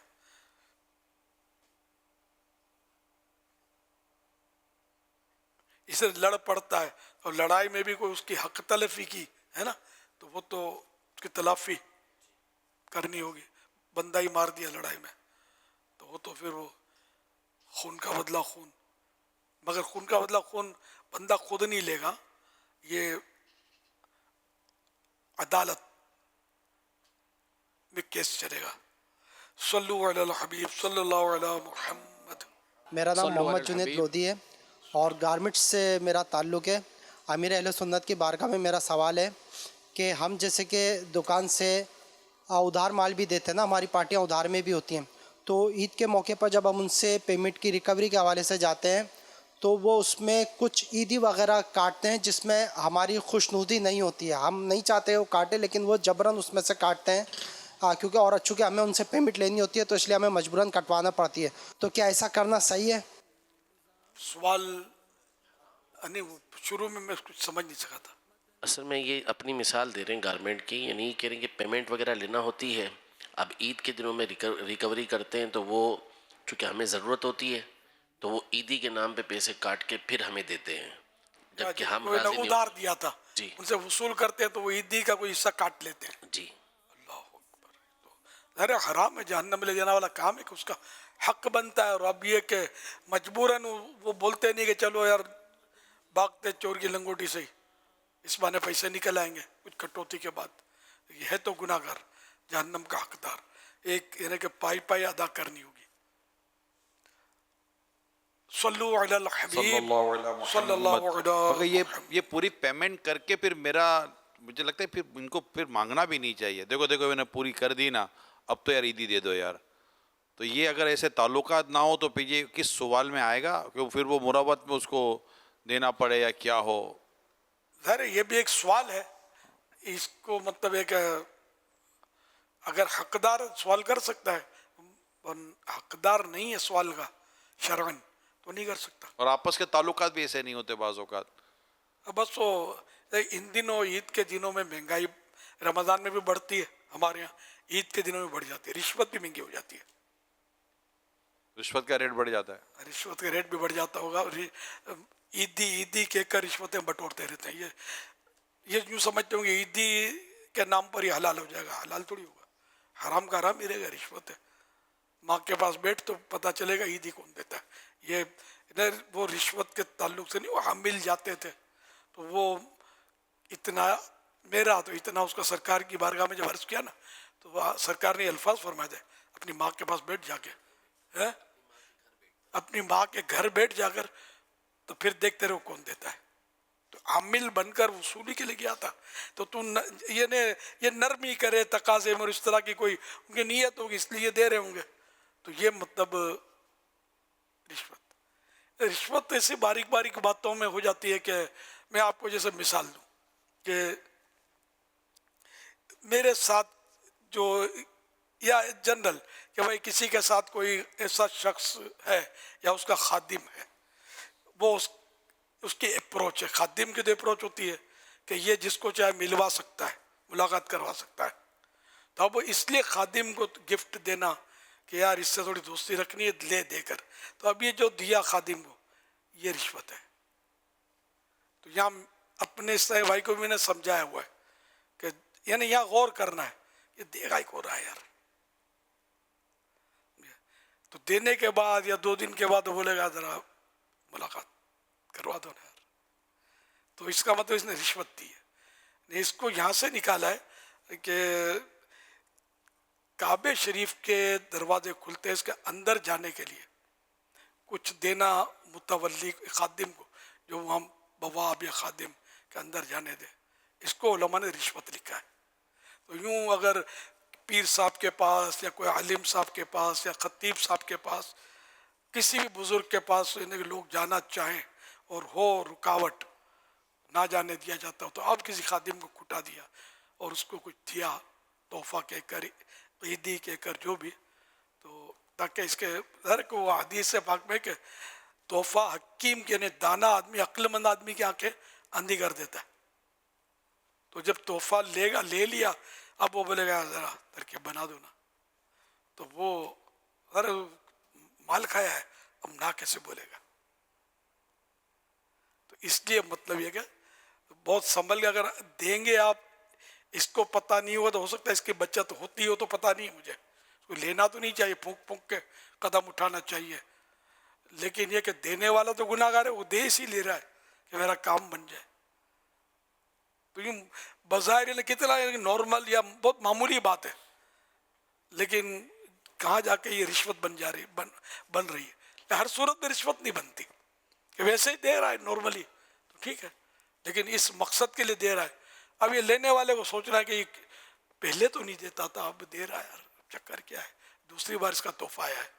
اسے لڑ پڑتا ہے اور لڑائی میں بھی کوئی اس کی حق تلفی کی ہے نا تو وہ تو اس کی تلافی کرنی ہوگی۔ بندہ ہی مار دیا لڑائی میں تو وہ تو پھر وہ خون کا بدلہ خون، مگر خون کا بدلہ خون بندہ خود نہیں لے گا، یہ عدالت میں کیس چلے گا۔ صلو علی الحبیب صلی اللہ علی محمد۔ میرا نام محمد جنید لودھی ہے اور گارمنٹس سے میرا تعلق ہے۔ امیر اہل سنت کی بارگاہ میں میرا سوال ہے کہ ہم جیسے کہ دکان سے ادھار مال بھی دیتے ہیں نا، ہماری پارٹیاں ادھار میں بھی ہوتی ہیں، تو عید کے موقع پر جب ہم ان سے پیمنٹ کی ریکوری کے حوالے سے جاتے ہیں تو وہ اس میں کچھ عیدی وغیرہ کاٹتے ہیں جس میں ہماری خوشنودی نہیں ہوتی ہے، ہم نہیں چاہتے وہ کاٹے لیکن وہ جبراً اس میں سے کاٹتے ہیں کیونکہ اور چونکہ ہمیں ان سے پیمنٹ لینی ہوتی ہے تو اس لیے ہمیں مجبوراً کٹوانا پڑتی ہے، تو کیا ایسا کرنا صحیح ہے؟ سوال شروع میں کچھ سمجھ نہیں سکا تھا۔ اصل میں یہ اپنی مثال دے رہے ہیں گارمنٹ کی، یعنی کہہ رہے ہیں کہ پیمنٹ وغیرہ لینا ہوتی ہے، اب عید کے دنوں میں ریکوری کرتے ہیں تو وہ چونکہ ہمیں ضرورت ہوتی ہے تو وہ عیدی کے نام پہ پیسے کاٹ کے پھر ہمیں دیتے ہیں، جبکہ ہم راضی نہیں ادھار دیا تھا ان سے وصول کرتے ہیں تو وہ عیدی کا کوئی حصہ کاٹ لیتے ہیں۔ جی اللہ اکبر، ارے حرام ہے، جہنم لے جانے والا کام ہے کہ اس کا حق بنتا ہے، اور اب یہ کہ مجبوراً وہ بولتے نہیں کہ چلو یار بھاگتے چور کی لنگوٹی سے ہی اس بہانے پیسے نکل آئیں گے کچھ کٹوتی کے بعد، یہ ہے تو گناہ گار، جہنم کا حقدار، ایک یعنی کہ پائی پائی ادا کرنی ہوگی۔ صلو علی الحبیب صلی اللہ علیہ یہ پوری پیمنٹ کر کے پھر مجھے لگتا ہے پھر ان کو پھر مانگنا بھی نہیں چاہیے، دیکھو میں نے پوری کر دی نا، اب تو یار عیدی دے دو یار، تو یہ اگر ایسے تعلقات نہ ہو تو پھر یہ کس سوال میں آئے گا کہ پھر وہ مروت میں اس کو دینا پڑے یا کیا ہو؟ ظاہر ہے یہ بھی ایک سوال ہے، اس کو مطلب ایک اگر حقدار سوال کر سکتا ہے، اور حقدار نہیں ہے سوال کا شرعن تو نہیں کر سکتا. اور آپس کے تعلقات بھی ایسے نہیں ہوتے بعض اوقات. بس وہ ان دنوں عید کے دنوں میں مہنگائی رمضان میں بھی بڑھتی ہے، ہمارے یہاں عید کے دنوں میں بڑھ جاتی ہے، رشوت بھی مہنگی ہو جاتی ہے. رشوت کا ریٹ بڑھ جاتا ہے. رشوت کا ریٹ بھی بڑھ جاتا ہوگا. اور عیدی کہہ کر رشوتیں بٹورتے رہتے ہیں. یہ یوں سمجھتے ہوں گے عیدی کے نام پر ہی حلال ہو جائے گا. حلال تھوڑی ہوگا، حرام کا حرام ہی رہے گا. رشوت ہے. ماں کے پاس بیٹھ تو پتہ چلے گا عیدی کون دیتا ہے. یہ ادھر وہ رشوت کے تعلق سے نہیں، وہ حامل جاتے تھے تو وہ اتنا میرا تو اتنا اس کا سرکار کی بارگاہ میں جب عرض کیا نا تو سرکار نے الفاظ فرمائے تھے اپنی ماں کے پاس بیٹھ جا کے، اپنی ماں کے گھر بیٹھ جا کر تو پھر دیکھتے رہو کون دیتا ہے. تو عامل بن کر وصولی کے لیے گیا تھا. تو یہ نرمی کرے تقاضے میں اور اس طرح کی کوئی ان کی نیت ہوگی اس لیے دے رہے ہوں گے. تو یہ مطلب رشوت ایسی باریک باریک باتوں میں ہو جاتی ہے کہ میں آپ کو جیسے مثال دوں کہ میرے ساتھ جو یا جنرل کہ بھائی کسی کے ساتھ کوئی ایسا شخص ہے یا اس کا خادم ہے، وہ اس کی اپروچ ہے. خادم کی تو اپروچ ہوتی ہے کہ یہ جس کو چاہے ملوا سکتا ہے، ملاقات کروا سکتا ہے. تو اب اس لیے خادم کو گفٹ دینا کہ یار اس سے تھوڑی دوستی رکھنی ہے لے دے کر، تو اب یہ جو دیا خادم کو یہ رشوت ہے. تو یہاں اپنے سہ بھائی کو بھی میں نے سمجھایا ہوا ہے کہ یعنی یہاں غور کرنا ہے یہ دے گا ہی کو رہا ہے یار. تو دینے کے بعد یا 2 دن کے بعد بولے گا ذرا ملاقات کروا دو نا یار، تو اس کا مطلب اس نے رشوت دی ہے. اس کو یہاں سے نکالا ہے کہ کعبے شریف کے دروازے کھلتے ہیں، اس کے اندر جانے کے لیے کچھ دینا متولی خادم کو جو وہاں بواب یا خادم کے اندر جانے دے. اس کو علماء نے رشوت لکھا ہے. تو یوں اگر پیر صاحب کے پاس یا کوئی عالم صاحب کے پاس یا خطیب صاحب کے پاس کسی بھی بزرگ کے پاس لوگ جانا چاہیں اور ہو رکاوٹ نہ جانے دیا جاتا ہو تو آپ کسی خادم کو کھٹا دیا اور اس کو کچھ دیا تحفہ کہہ کر عیدی کہہ کر جو بھی، تو تاکہ اس کے ہر کو وہ حدیث پاک میں کہ تحفہ حکیم کے یعنی دانا آدمی عقل مند آدمی کی آنکھیں اندھی کر دیتا ہے. تو جب تحفہ لے لیا اب وہ بولے گا ذرا ترکیب بنا دو نا، تو وہ ہر مال کھایا ہے اب نہ کیسے بولے گا. تو اس لیے مطلب یہ کہ بہت سنبھل کے اگر دیں گے آپ، اس کو پتہ نہیں ہوگا تو ہو سکتا ہے اس کی بچت ہوتی ہو تو پتہ نہیں مجھے، اس کو لینا تو نہیں چاہیے، پھونک پھونک کے قدم اٹھانا چاہیے. لیکن یہ کہ دینے والا تو گناہ گار ہے، وہ دے اسی لے رہا ہے کہ میرا کام بن جائے. تو یہ بظاہر کتنا نارمل یا بہت معمولی بات ہے، لیکن کہاں جا کے یہ رشوت بن رہی ہے. ہر صورت میں رشوت نہیں بنتی کہ ویسے ہی دے رہا ہے نارملی تو ٹھیک ہے، لیکن اس مقصد کے لیے دے رہا ہے. اب یہ لینے والے کو سوچ رہا ہے کہ یہ پہلے تو نہیں دیتا تھا اب دے رہا ہے، یار چکر کیا ہے، دوسری بار اس کا تحفہ آیا ہے.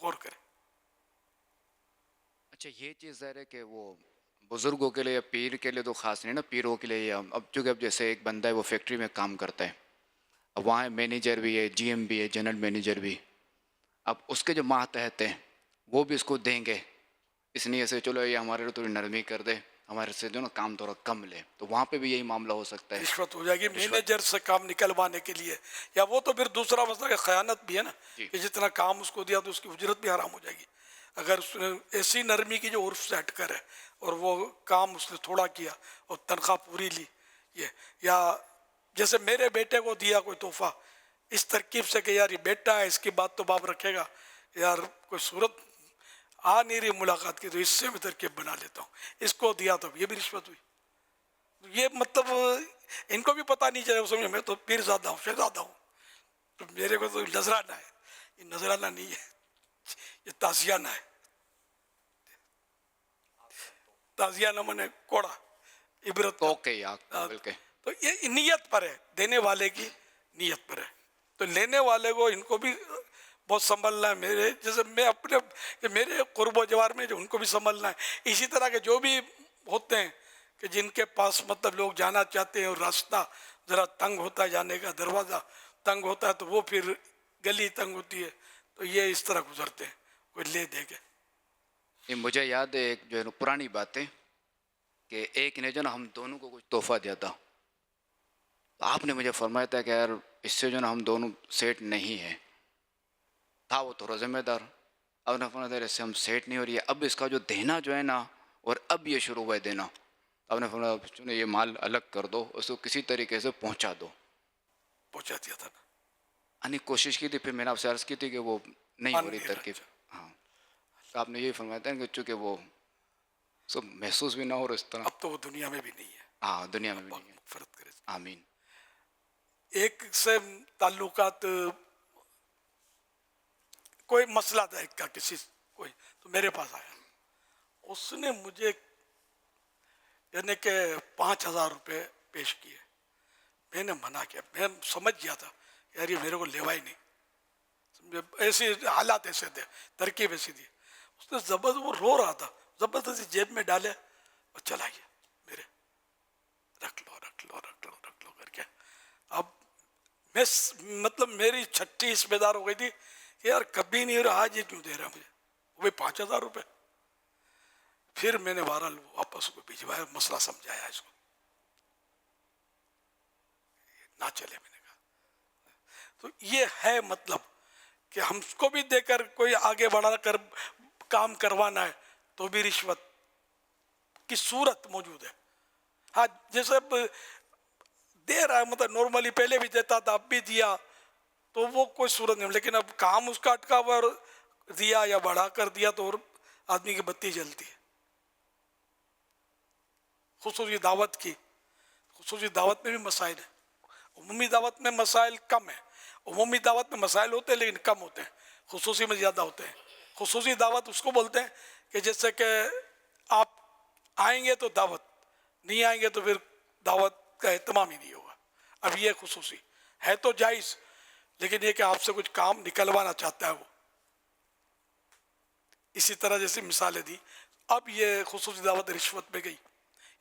غور کریں. اچھا یہ چیز ظاہر ہے کہ وہ بزرگوں کے لیے یا پیر کے لیے تو خاص نہیں نا، پیروں کے لیے اب چونکہ اب جیسے ایک بندہ ہے وہ فیکٹری میں کام کرتا ہے، اب وہاں مینیجر بھی ہے، جی ایم بھی ہے، جنرل مینیجر بھی، اب اس کے جو ماتحت ہیں وہ بھی اس کو دیں گے اس لیے سے چلو یہ ہمارے لیے تھوڑی نرمی کر دے، ہمارے سے جو نا کام تھوڑا کم لے، تو وہاں پہ بھی یہی معاملہ ہو سکتا ہے. رشوت ہو جائے گی مینیجر سے کام نکلوانے کے لیے، یا وہ تو پھر دوسرا مسئلہ کہ خیانت بھی ہے نا کہ جتنا کام اس کو دیا تو اس کی اجرت بھی حرام ہو جائے گی. اگر اس نے ایسی نرمی کی جو عرف سے ہٹ کر ہے اور وہ کام اس نے تھوڑا کیا اور تنخواہ پوری لی، یہ یا جیسے میرے بیٹے کو دیا کوئی تحفہ اس ترکیب سے کہ یار یہ بیٹا ہے اس کی بات تو باپ رکھے گا، یار کوئی صورت آ نہیں رہی ملاقات کی تو اس سے میں ترکیب بنا لیتا ہوں، اس کو دیا تو یہ بھی رشوت ہوئی. یہ مطلب ان کو بھی پتہ نہیں چلے، سمجھے میں تو پیر زادہ ہوں، شہزادہ ہوں، تو میرے کو تو نذرانہ ہے. یہ نذرانہ نہیں ہے، یہ تازیانہ ہے. تازیانہ مانے کوڑا عبرت. تو یہ نیت پر ہے، دینے والے کی نیت پر ہے. تو لینے والے کو ان کو بھی بہت سنبھلنا ہے. میرے جیسے میں اپنے میرے قرب و جوار میں جو ان کو بھی سنبھلنا ہے. اسی طرح کے جو بھی ہوتے ہیں کہ جن کے پاس مطلب لوگ جانا چاہتے ہیں اور راستہ ذرا تنگ ہوتا ہے، جانے کا دروازہ تنگ ہوتا ہے، تو وہ پھر گلی تنگ ہوتی ہے، تو یہ اس طرح گزرتے ہیں، کوئی لے دے کے. یہ مجھے یاد ہے ایک جو ہے نا پرانی بات ہے کہ ایک نے جو نا ہم دونوں کو کچھ تحفہ دیا تھا. آپ نے مجھے فرمایا تھا کہ یار اس سے جو نا ہم دونوں سیٹ نہیں ہیں. تھا وہ تھوڑا ذمہ دار. اب نے فرمایا تھا اس سے ہم سیٹ نہیں ہو رہی ہے، اب اس کا جو دینا جو ہے نا، اور اب یہ شروع ہوا ہے دینا. اب نے فرمایا یہ مال الگ کر دو، اس کو کسی طریقے سے پہنچا دو. پہنچا دیا تھا نا. یعنی کوشش کی تھی، پھر میں نے آپ سے عرض کی تھی کہ وہ نہیں ہو رہی ترکیب. ہاں تو آپ نے یہی فرمایا تھا کہ چونکہ وہ سب محسوس بھی نہ ہو رہا اس طرح. اب تو وہ دنیا میں بھی نہیں ہے. ہاں دنیا میں بھی نہیں ہے. فرق کرے. آمین. ایک سے تعلقات، کوئی مسئلہ تھا ایک کا کسی کوئی، تو میرے پاس آیا، اس نے مجھے یعنی کہ 5,000 روپے پیش کیے. میں نے منع کیا. میں سمجھ گیا تھا یار یہ میرے کو لیوا ہی نہیں، ایسے حالات ایسے تھے، ترکیب ایسی تھی. اس نے زبردست، وہ رو رہا تھا، زبردستی جیب میں ڈالے اور چلا گیا. میرے رکھ لو رکھ لو رکھ لو رکھ لو کر کے. اب میں مطلب میری چھٹی اس بے دار ہو گئی تھی کہ یار کبھی نہیں رہا، آج یہ کیوں دے رہا مجھے، وہ بھی 5,000 روپے. پھر میں نے بہرحال واپس کو بھجوایا، مسئلہ سمجھایا اس کو، نہ چلے. میں نے کہا تو یہ ہے مطلب کہ ہم کو بھی دے کر کوئی آگے بڑھا کر کام کروانا ہے تو بھی رشوت کی صورت موجود ہے. ہاں جیسے دے رہا ہے مطلب نارملی پہلے بھی دیتا تھا، اب بھی دیا، تو وہ کوئی صورت نہیں. لیکن اب کام اس کا اٹکا ہوا اور دیا یا بڑھا کر دیا تو اور آدمی کی بتی جلتی ہے. خصوصی دعوت کی، خصوصی دعوت میں بھی مسائل ہیں. عمومی دعوت میں مسائل کم ہیں. عمومی دعوت میں مسائل ہوتے ہیں لیکن کم ہوتے ہیں، خصوصی میں زیادہ ہوتے ہیں. خصوصی دعوت اس کو بولتے ہیں کہ جیسے کہ آپ آئیں گے تو دعوت، نہیں آئیں گے تو پھر دعوت کا اہتمام ہی نہیں ہوگا. اب یہ خصوصی ہے تو جائز، لیکن یہ کہ آپ سے کچھ کام نکلوانا چاہتا ہے وہ. اسی طرح جیسے مثالیں دی. اب یہ خصوصی دعوت رشوت میں گئی،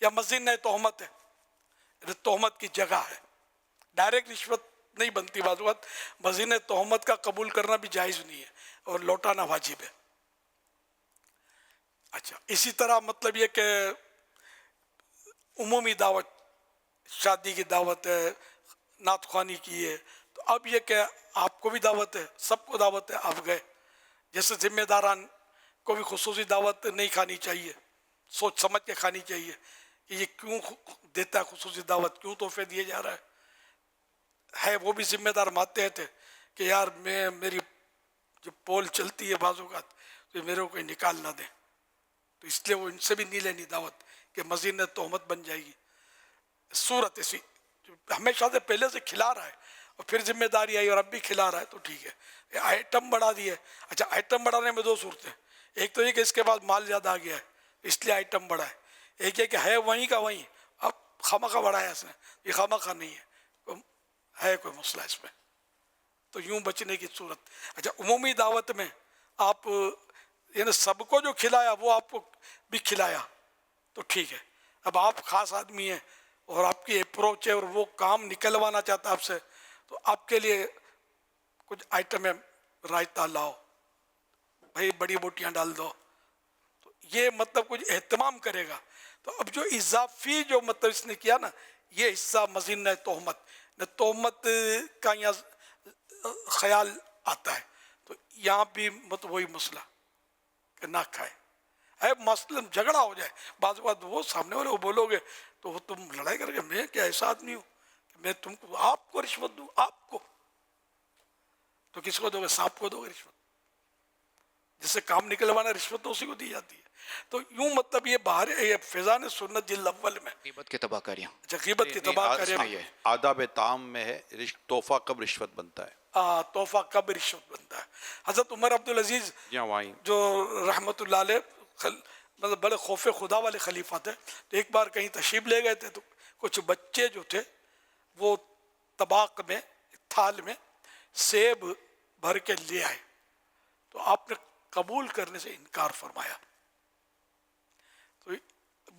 یا مسجد نے تہمت ہے، تہمت کی جگہ ہے. ڈائریکٹ رشوت نہیں بنتی، بعض وقت مسجد نے تہمت کا قبول کرنا بھی جائز نہیں ہے اور لوٹانا واجب ہے. اچھا اسی طرح مطلب یہ کہ عمومی دعوت، شادی کی دعوت ہے، نعت خوانی کی ہے، تو اب یہ کہ آپ کو بھی دعوت ہے، سب کو دعوت ہے، آپ گئے. جیسے ذمہ داران کو بھی خصوصی دعوت نہیں کھانی چاہیے، سوچ سمجھ کے کھانی چاہیے کہ یہ کیوں دیتا ہے خصوصی دعوت، کیوں تحفے دیے جا رہا ہے. وہ بھی ذمہ دار مانتے تھے کہ یار میری جو پول چلتی ہے بعض اوقات تو میرے کو کوئی نکال نہ دیں، تو اس لیے وہ ان سے بھی نہیں لینی دعوت کہ مسجد نے تہمت بن جائے گی. صورت ایسی ہمیشہ سے پہلے سے کھلا رہا ہے اور پھر ذمہ داری آئی اور اب بھی کھلا رہا ہے تو ٹھیک ہے. آئٹم بڑھا دیے. اچھا آئٹم بڑھانے میں دو صورتیں، ایک تو یہ کہ اس کے بعد مال زیادہ آ گیا ہے اس لیے آئٹم بڑھا ہے، ایک یہ کہ ہے وہیں کا وہیں، اب خامخواہ بڑھایا اس نے، یہ خامخواہ نہیں ہے کوئی مسئلہ اس میں، تو یوں بچنے کی صورت. اچھا عمومی دعوت میں آپ یعنی سب کو جو کھلایا وہ آپ کو بھی کھلایا تو ٹھیک ہے. اب آپ خاص آدمی ہیں اور آپ کی اپروچ ہے اور وہ کام نکلوانا چاہتا ہے آپ سے، تو آپ کے لیے کچھ آئٹم رائتا لاؤ بھائی، بڑی بوٹیاں ڈال دو، تو یہ مطلب کچھ اہتمام کرے گا. تو اب جو اضافی جو مطلب اس نے کیا نا، یہ حصہ مزید نہ تہمت کا یہاں خیال آتا ہے، تو یہاں بھی مطلب وہی مسئلہ کہ نہ کھائے. ہے مثلا جھگڑا ہو جائے بعض اوقات، وہ سامنے والے کو بولو گے تو وہ تم لڑائی کر کے میں کیا ایسا آدمی ہوں کہ میں تم کو آپ کو رشوت دوں؟ آپ کو تو کس کو دو گے؟ سانپ کو دو گے رشوت؟ جس سے کام نکلوانا رشوت تو اسی کو دی جاتی ہے. تو یوں مطلب یہ باہر فیضان سنت جلد اول میں غیبت کی تباہ کاریاں. اچھا غیبت کی تباہ کاریاں آداب طعام میں ہے تحفہ کب رشوت بنتا ہے. تحفہ کب رشوت بنتا ہے. حضرت عمر عبدالعزیز جو رحمت اللہ علیہ مطلب بڑے خوف خدا والے خلیفہ تھے، تو ایک بار کہیں تشریف لے گئے تھے تو کچھ بچے جو تھے وہ طباق میں تھال میں سیب بھر کے لے آئے، تو آپ نے قبول کرنے سے انکار فرمایا. تو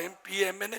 MPA, MNA,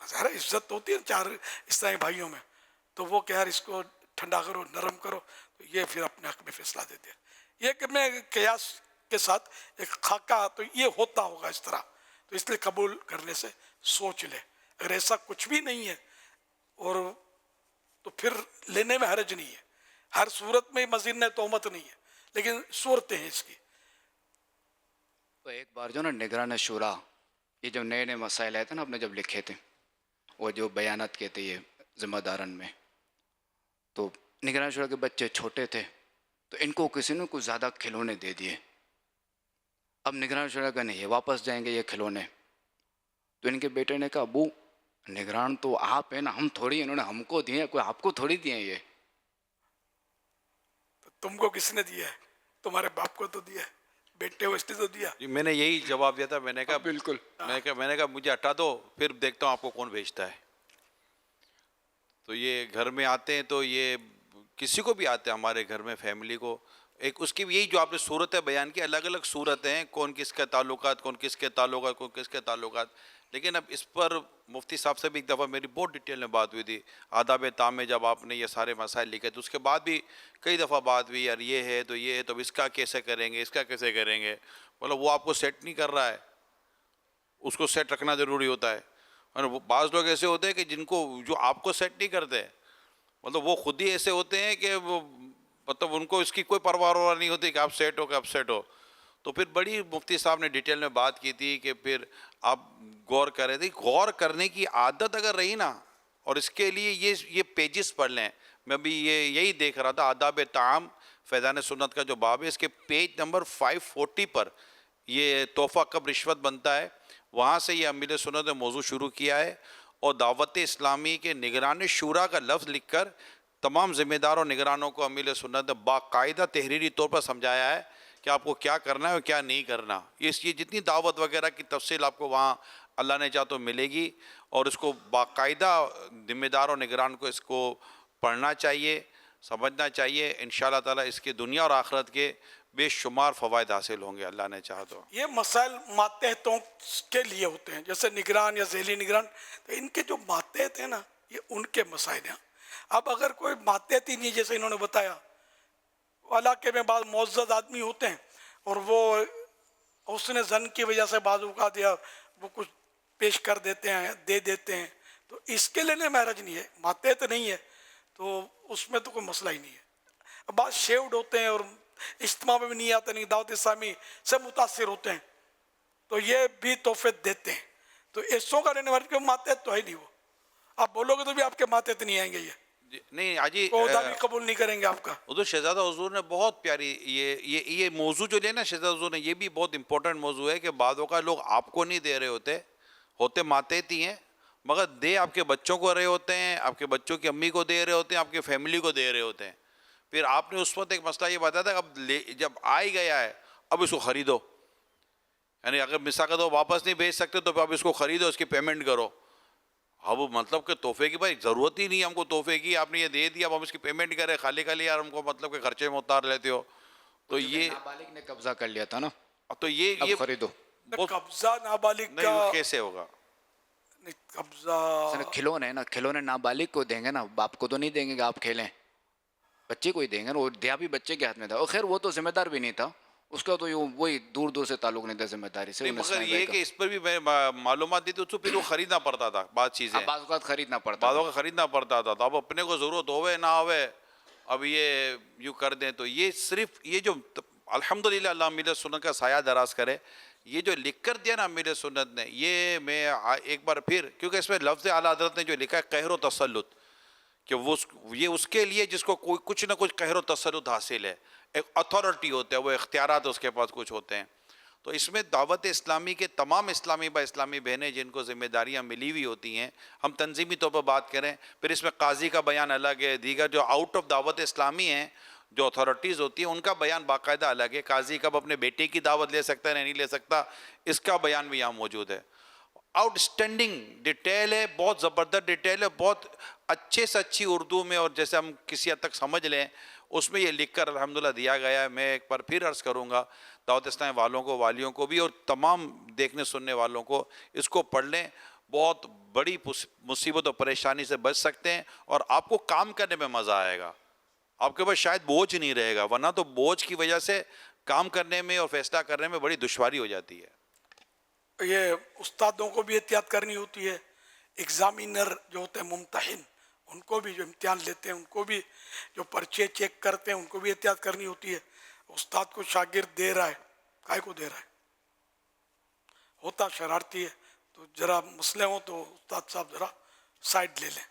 ظاہر عزت ہوتی ہے چار اسلامی بھائیوں میں، تو وہ کہ یار اس کو ٹھنڈا کرو، نرم کرو، تو یہ پھر اپنے حق میں فیصلہ دیتے ہیں. یہ کہ میں قیاس کے ساتھ ایک خاکہ تو یہ ہوتا ہوگا اس طرح، تو اس لیے قبول کرنے سے سوچ لے. اگر ایسا کچھ بھی نہیں ہے اور تو پھر لینے میں حرج نہیں ہے. ہر صورت میں مزید تہمت نہیں ہے، لیکن صورتیں ہیں اس کی. تو ایک بار جو نا نگران شورا، یہ جو نئے نئے مسائل آئے تھے نا آپ نے جب لکھے تھے، وہ جو بیانات کہتے یہ ذمہ دارن میں، تو نگران شورا کے بچے چھوٹے تھے تو ان کو کسی نے کچھ زیادہ کھلونے دے دیے. اب نگران شورا کا نہیں، یہ واپس جائیں گے یہ کھلونے. تو ان کے بیٹے نے کہا ابو نگران تو آپ ہیں نا، ہم تھوڑی، انہوں نے ہم کو دیے، کوئی آپ کو تھوڑی دیے. یہ تم کو کس نے دیا ہے؟ تمہارے باپ کو تو دیا ہے، بیٹے اس نے تو دیا. جی میں نے یہی جواب دیا تھا. میں نے کہا بالکل، میں نے کہا مجھے ہٹا دو، پھر دیکھتا ہوں آپ کو کون بھیجتا ہے. تو یہ گھر میں آتے ہیں تو یہ کسی کو بھی آتے ہیں ہمارے گھر میں، فیملی کو، ایک اس کی یہی جو آپ نے صورتیں بیان کی، الگ الگ صورتیں ہیں، کون کس کے تعلقات، کون کس کے تعلقات، کون کس کے تعلقات. لیکن اب اس پر مفتی صاحب سے بھی ایک دفعہ میری بہت ڈیٹیل میں بات ہوئی تھی آداب تام میں، جب آپ نے یہ سارے مسائل لکھے تو اس کے بعد بھی کئی دفعہ بات ہوئی، یار یہ ہے تو یہ ہے، تو اب اس کا کیسے کریں گے، اس کا کیسے کریں گے. مطلب وہ آپ کو سیٹ نہیں کر رہا ہے، اس کو سیٹ رکھنا ضروری ہوتا ہے. اور بعض لوگ ایسے ہوتے ہیں کہ جن کو جو آپ کو سیٹ نہیں کرتے، مطلب وہ خود ہی ایسے ہوتے ہیں کہ وہ مطلب ان کو اس کی کوئی پرواہ نہیں ہوتی کہ آپ سیٹ ہو کہ آپ سیٹ ہو. تو پھر بڑی مفتی صاحب نے ڈیٹیل میں بات کی تھی کہ پھر آپ غور کریں تھے. غور کرنے کی عادت اگر رہی نا، اور اس کے لیے یہ پیجز پڑھ لیں. میں بھی یہی دیکھ رہا تھا آداب طعام فیضان سنت کا جو باب ہے، اس کے پیج نمبر 540 پر یہ تحفہ کب رشوت بنتا ہے، وہاں سے یہ امیر سنت نے موضوع شروع کیا ہے. اور دعوت اسلامی کے نگران شورا کا لفظ لکھ کر تمام ذمہ دار اور نگرانوں کو امیر سنت نے باقاعدہ تحریری طور پر سمجھایا ہے کہ آپ کو کیا کرنا ہے اور کیا نہیں کرنا. یہ جتنی دعوت وغیرہ کی تفصیل آپ کو وہاں اللہ نے چاہ تو ملے گی، اور اس کو باقاعدہ ذمہ دار اور نگران کو اس کو پڑھنا چاہیے، سمجھنا چاہیے. انشاءاللہ تعالیٰ اس کے دنیا اور آخرت کے بے شمار فوائد حاصل ہوں گے اللہ نے چاہا تو. یہ مسائل ماتحتوں کے لیے ہوتے ہیں، جیسے نگران یا ذیلی نگران، تو ان کے جو ماتحت ہیں نا، یہ ان کے مسائل ہیں. اب اگر کوئی ماتحت ہی نہیں، جیسے انہوں نے بتایا علاقے میں بعض معزز آدمی ہوتے ہیں اور وہ حسن ظن کی وجہ سے بعض اوقات یا وہ کچھ پیش کر دیتے ہیں، دے دیتے ہیں، تو اس کے لینے میں حرج نہیں ہے. ماتحت نہیں ہے تو اس میں تو کوئی مسئلہ ہی نہیں ہے. بعض شیوڈ ہوتے ہیں اور اجتماع میں بھی نہیں آتے، نہیں دعوت اسلامی سے متاثر ہوتے ہیں، تو یہ بھی تحفے دیتے ہیں. تو ایسوں کا لینے والے ماتحت تو ہے نہیں. وہ آپ بولو گے تو بھی آپ کے ماتحت نہیں آئیں گے، یہ نہیں حاجی عہدہ بھی قبول نہیں کریں گے آپ کا. حضور شہزادہ حضور نے بہت پیاری یہ موضوع جو لیا نا شہزادہ حضور نے، یہ بھی بہت امپورٹنٹ موضوع ہے کہ بعضوں کا لوگ آپ کو نہیں دے رہے ہوتے ماتحت ہی ہیں، مگر دے آپ کے بچوں کو رہے ہوتے ہیں، آپ کے بچوں کی امی کو دے رہے ہوتے ہیں، آپ کے فیملی کو دے رہے ہوتے ہیں. پھر آپ نے اس وقت ایک مسئلہ یہ بتایا تھا، اب جب آ ہی گیا ہے اب اس کو خریدو، یعنی اگر مثال کا تو واپس نہیں بھیج سکتے تو اب اس کو خریدو، اس کی پیمنٹ کرو. اب مطلب کہ تحفے کی بھائی ضرورت ہی نہیں ہم کو تحفے کی، آپ نے یہ دے دیا اب ہم اس کی پیمنٹ کریں، خالی خالی یار ہم کو مطلب کہ خرچے میں اتار لیتے ہو. تو یہ نابالغ نے قبضہ کر لیا تھا نا، تو یہ خریدو. قبضہ نابالغ کا کیسے ہوگا؟ قبضہ کھلونے نا، کھلونے نابالغ کو دیں گے نا، باپ کو تو نہیں دیں گے کہ آپ کھیلیں، بچے کو ہی دیں گے نا. وہ دیا بھی بچے کے ہاتھ میں تھا، اور خیر وہ تو ذمہ دار بھی نہیں تھا، اس کا تو وہی دور دور سے تعلق نہیں تھا ذمہ داری سے. مگر یہ کہ اس پر بھی میں معلومات دی تھی، اس کو پھر وہ خریدنا پڑتا تھا بعض چیزیں، بعض اوقات خریدنا پڑتا، بعضوں کا خریدنا پڑتا تھا. تو اب اپنے کو ضرورت ہوئے نہ ہوئے اب یہ یوں کر دیں. تو یہ صرف یہ جو الحمدللہ اللہ امیر سنت کا سایہ دراز کرے، یہ جو لکھ کر دیا نا امیر سنت نے، یہ میں ایک بار پھر، کیونکہ اس میں لفظ اعلیٰ حضرت نے جو لکھا ہے قہر و تسلط، کہ یہ اس کے لیے جس کو کوئی کچھ نہ کچھ قہر و تسلط حاصل ہے، ایک اتھارٹی ہوتا ہے، وہ اختیارات اس کے پاس کچھ ہوتے ہیں. تو اس میں دعوت اسلامی کے تمام اسلامی اسلامی بہنیں جن کو ذمہ داریاں ملی ہوئی ہوتی ہیں، ہم تنظیمی طور پر بات کریں، پھر اس میں قاضی کا بیان الگ ہے، دیگر جو آؤٹ آف دعوت اسلامی ہیں جو اتھارٹیز ہوتی ہیں ان کا بیان باقاعدہ الگ ہے. قاضی کب اپنے بیٹے کی دعوت لے سکتا ہے نہیں لے سکتا، اس کا بیان بھی یہاں موجود ہے. آؤٹ اسٹینڈنگ ڈیٹیل ہے، بہت زبردست ڈیٹیل ہے، بہت اچھے سے اچھی اردو میں، اور جیسے ہم کسی حد تک سمجھ لیں اس میں یہ لکھ کر الحمدللہ دیا گیا ہے. میں ایک بار پھر عرض کروں گا دعوت اسلامی والوں کو، والیوں کو بھی، اور تمام دیکھنے سننے والوں کو اس کو پڑھ لیں. بہت بڑی مصیبت اور پریشانی سے بچ سکتے ہیں، اور آپ کو کام کرنے میں مزہ آئے گا، آپ کے پاس شاید بوجھ نہیں رہے گا، ورنہ تو بوجھ کی وجہ سے کام کرنے میں اور فیصلہ کرنے میں بڑی دشواری ہو جاتی ہے۔ یہ استادوں کو بھی احتیاط کرنی ہوتی ہے، ایگزامینر جو ہوتے ہیں ممتحن، ان کو بھی جو امتحان لیتے ہیں، ان کو بھی جو پرچے چیک کرتے ہیں، ان کو بھی احتیاط کرنی ہوتی ہے۔ استاد کو شاگرد دے رہا ہے، کائے کو دے رہا ہے؟ ہوتا شرارتی ہے، تو ذرا مسئلے ہوں تو استاد صاحب ذرا سائڈ لے لیں،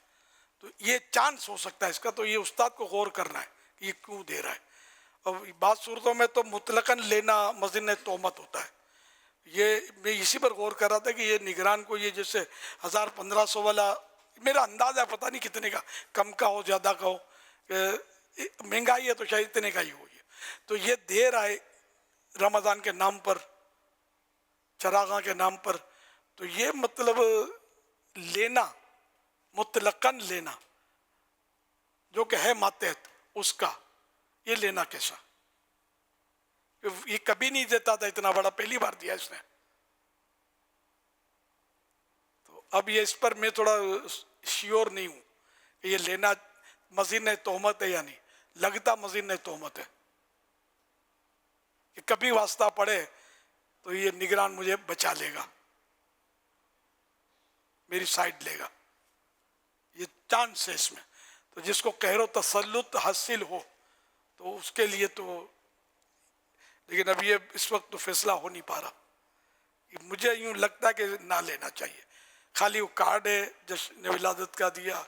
تو یہ چانس ہو سکتا ہے اس کا، تو یہ استاد کو غور کرنا ہے کہ یہ کیوں دے رہا ہے۔ اور بعض صورتوں میں تو مطلقاً لینا مظن تہمت ہوتا ہے۔ یہ میں اسی پر غور کر رہا تھا کہ یہ نگران کو یہ جیسے 1500 والا، میرا اندازہ ہے پتہ نہیں کتنے کا، کم کا ہو زیادہ کا ہو، مہنگائی ہے تو شاید اتنے کا ہی ہو، تو یہ دے رہا ہے رمضان کے نام پر، چراغاں کے نام پر، تو یہ مطلب لینا، مطلقاً لینا جو کہ ہے ماتحت اس کا، یہ لینا کیسا؟ یہ کبھی نہیں دیتا تھا اتنا بڑا، پہلی بار دیا اس نے۔ تو اب یہ اس پر میں تھوڑا شیور نہیں ہوں کہ یہ لینا مزید تہمت ہے یا نہیں، لگتا مزید تہمت ہے کہ کبھی واسطہ پڑے تو یہ نگران مجھے بچا لے گا، میری سائڈ لے گا، یہ چانس ہے اس میں۔ تو جس کو قہر و تسلط حاصل ہو تو اس کے لیے تو، لیکن اب یہ اس وقت تو فیصلہ ہو نہیں پا رہا۔ مجھے یوں لگتا ہے کہ نہ لینا چاہیے، خالی وہ کارڈ ہے جشن ولادت کا دیا،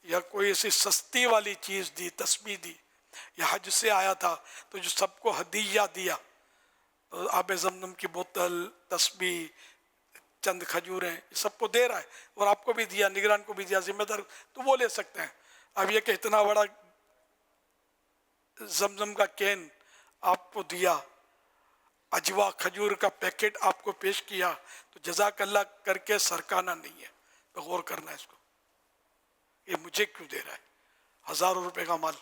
یا کوئی ایسی سستی والی چیز دی، تسبیح دی، یا حج سے آیا تھا تو جو سب کو ہدیہ دیا، آب زمزم کی بوتل، تسبیح، چند کھجوریں، سب کو دے رہا ہے، اور آپ کو بھی دیا، نگران کو بھی دیا، ذمہ دار تو وہ لے سکتے ہیں۔ اب یہ کہ اتنا بڑا زمزم کا کین آپ کو دیا، اجوا کھجور کا پیکٹ آپ کو پیش کیا، تو جزاک اللہ کر کے سرکانہ نہیں ہے، تو غور کرنا ہے اس کو، یہ مجھے کیوں دے رہا ہے 1000 روپے کا مال۔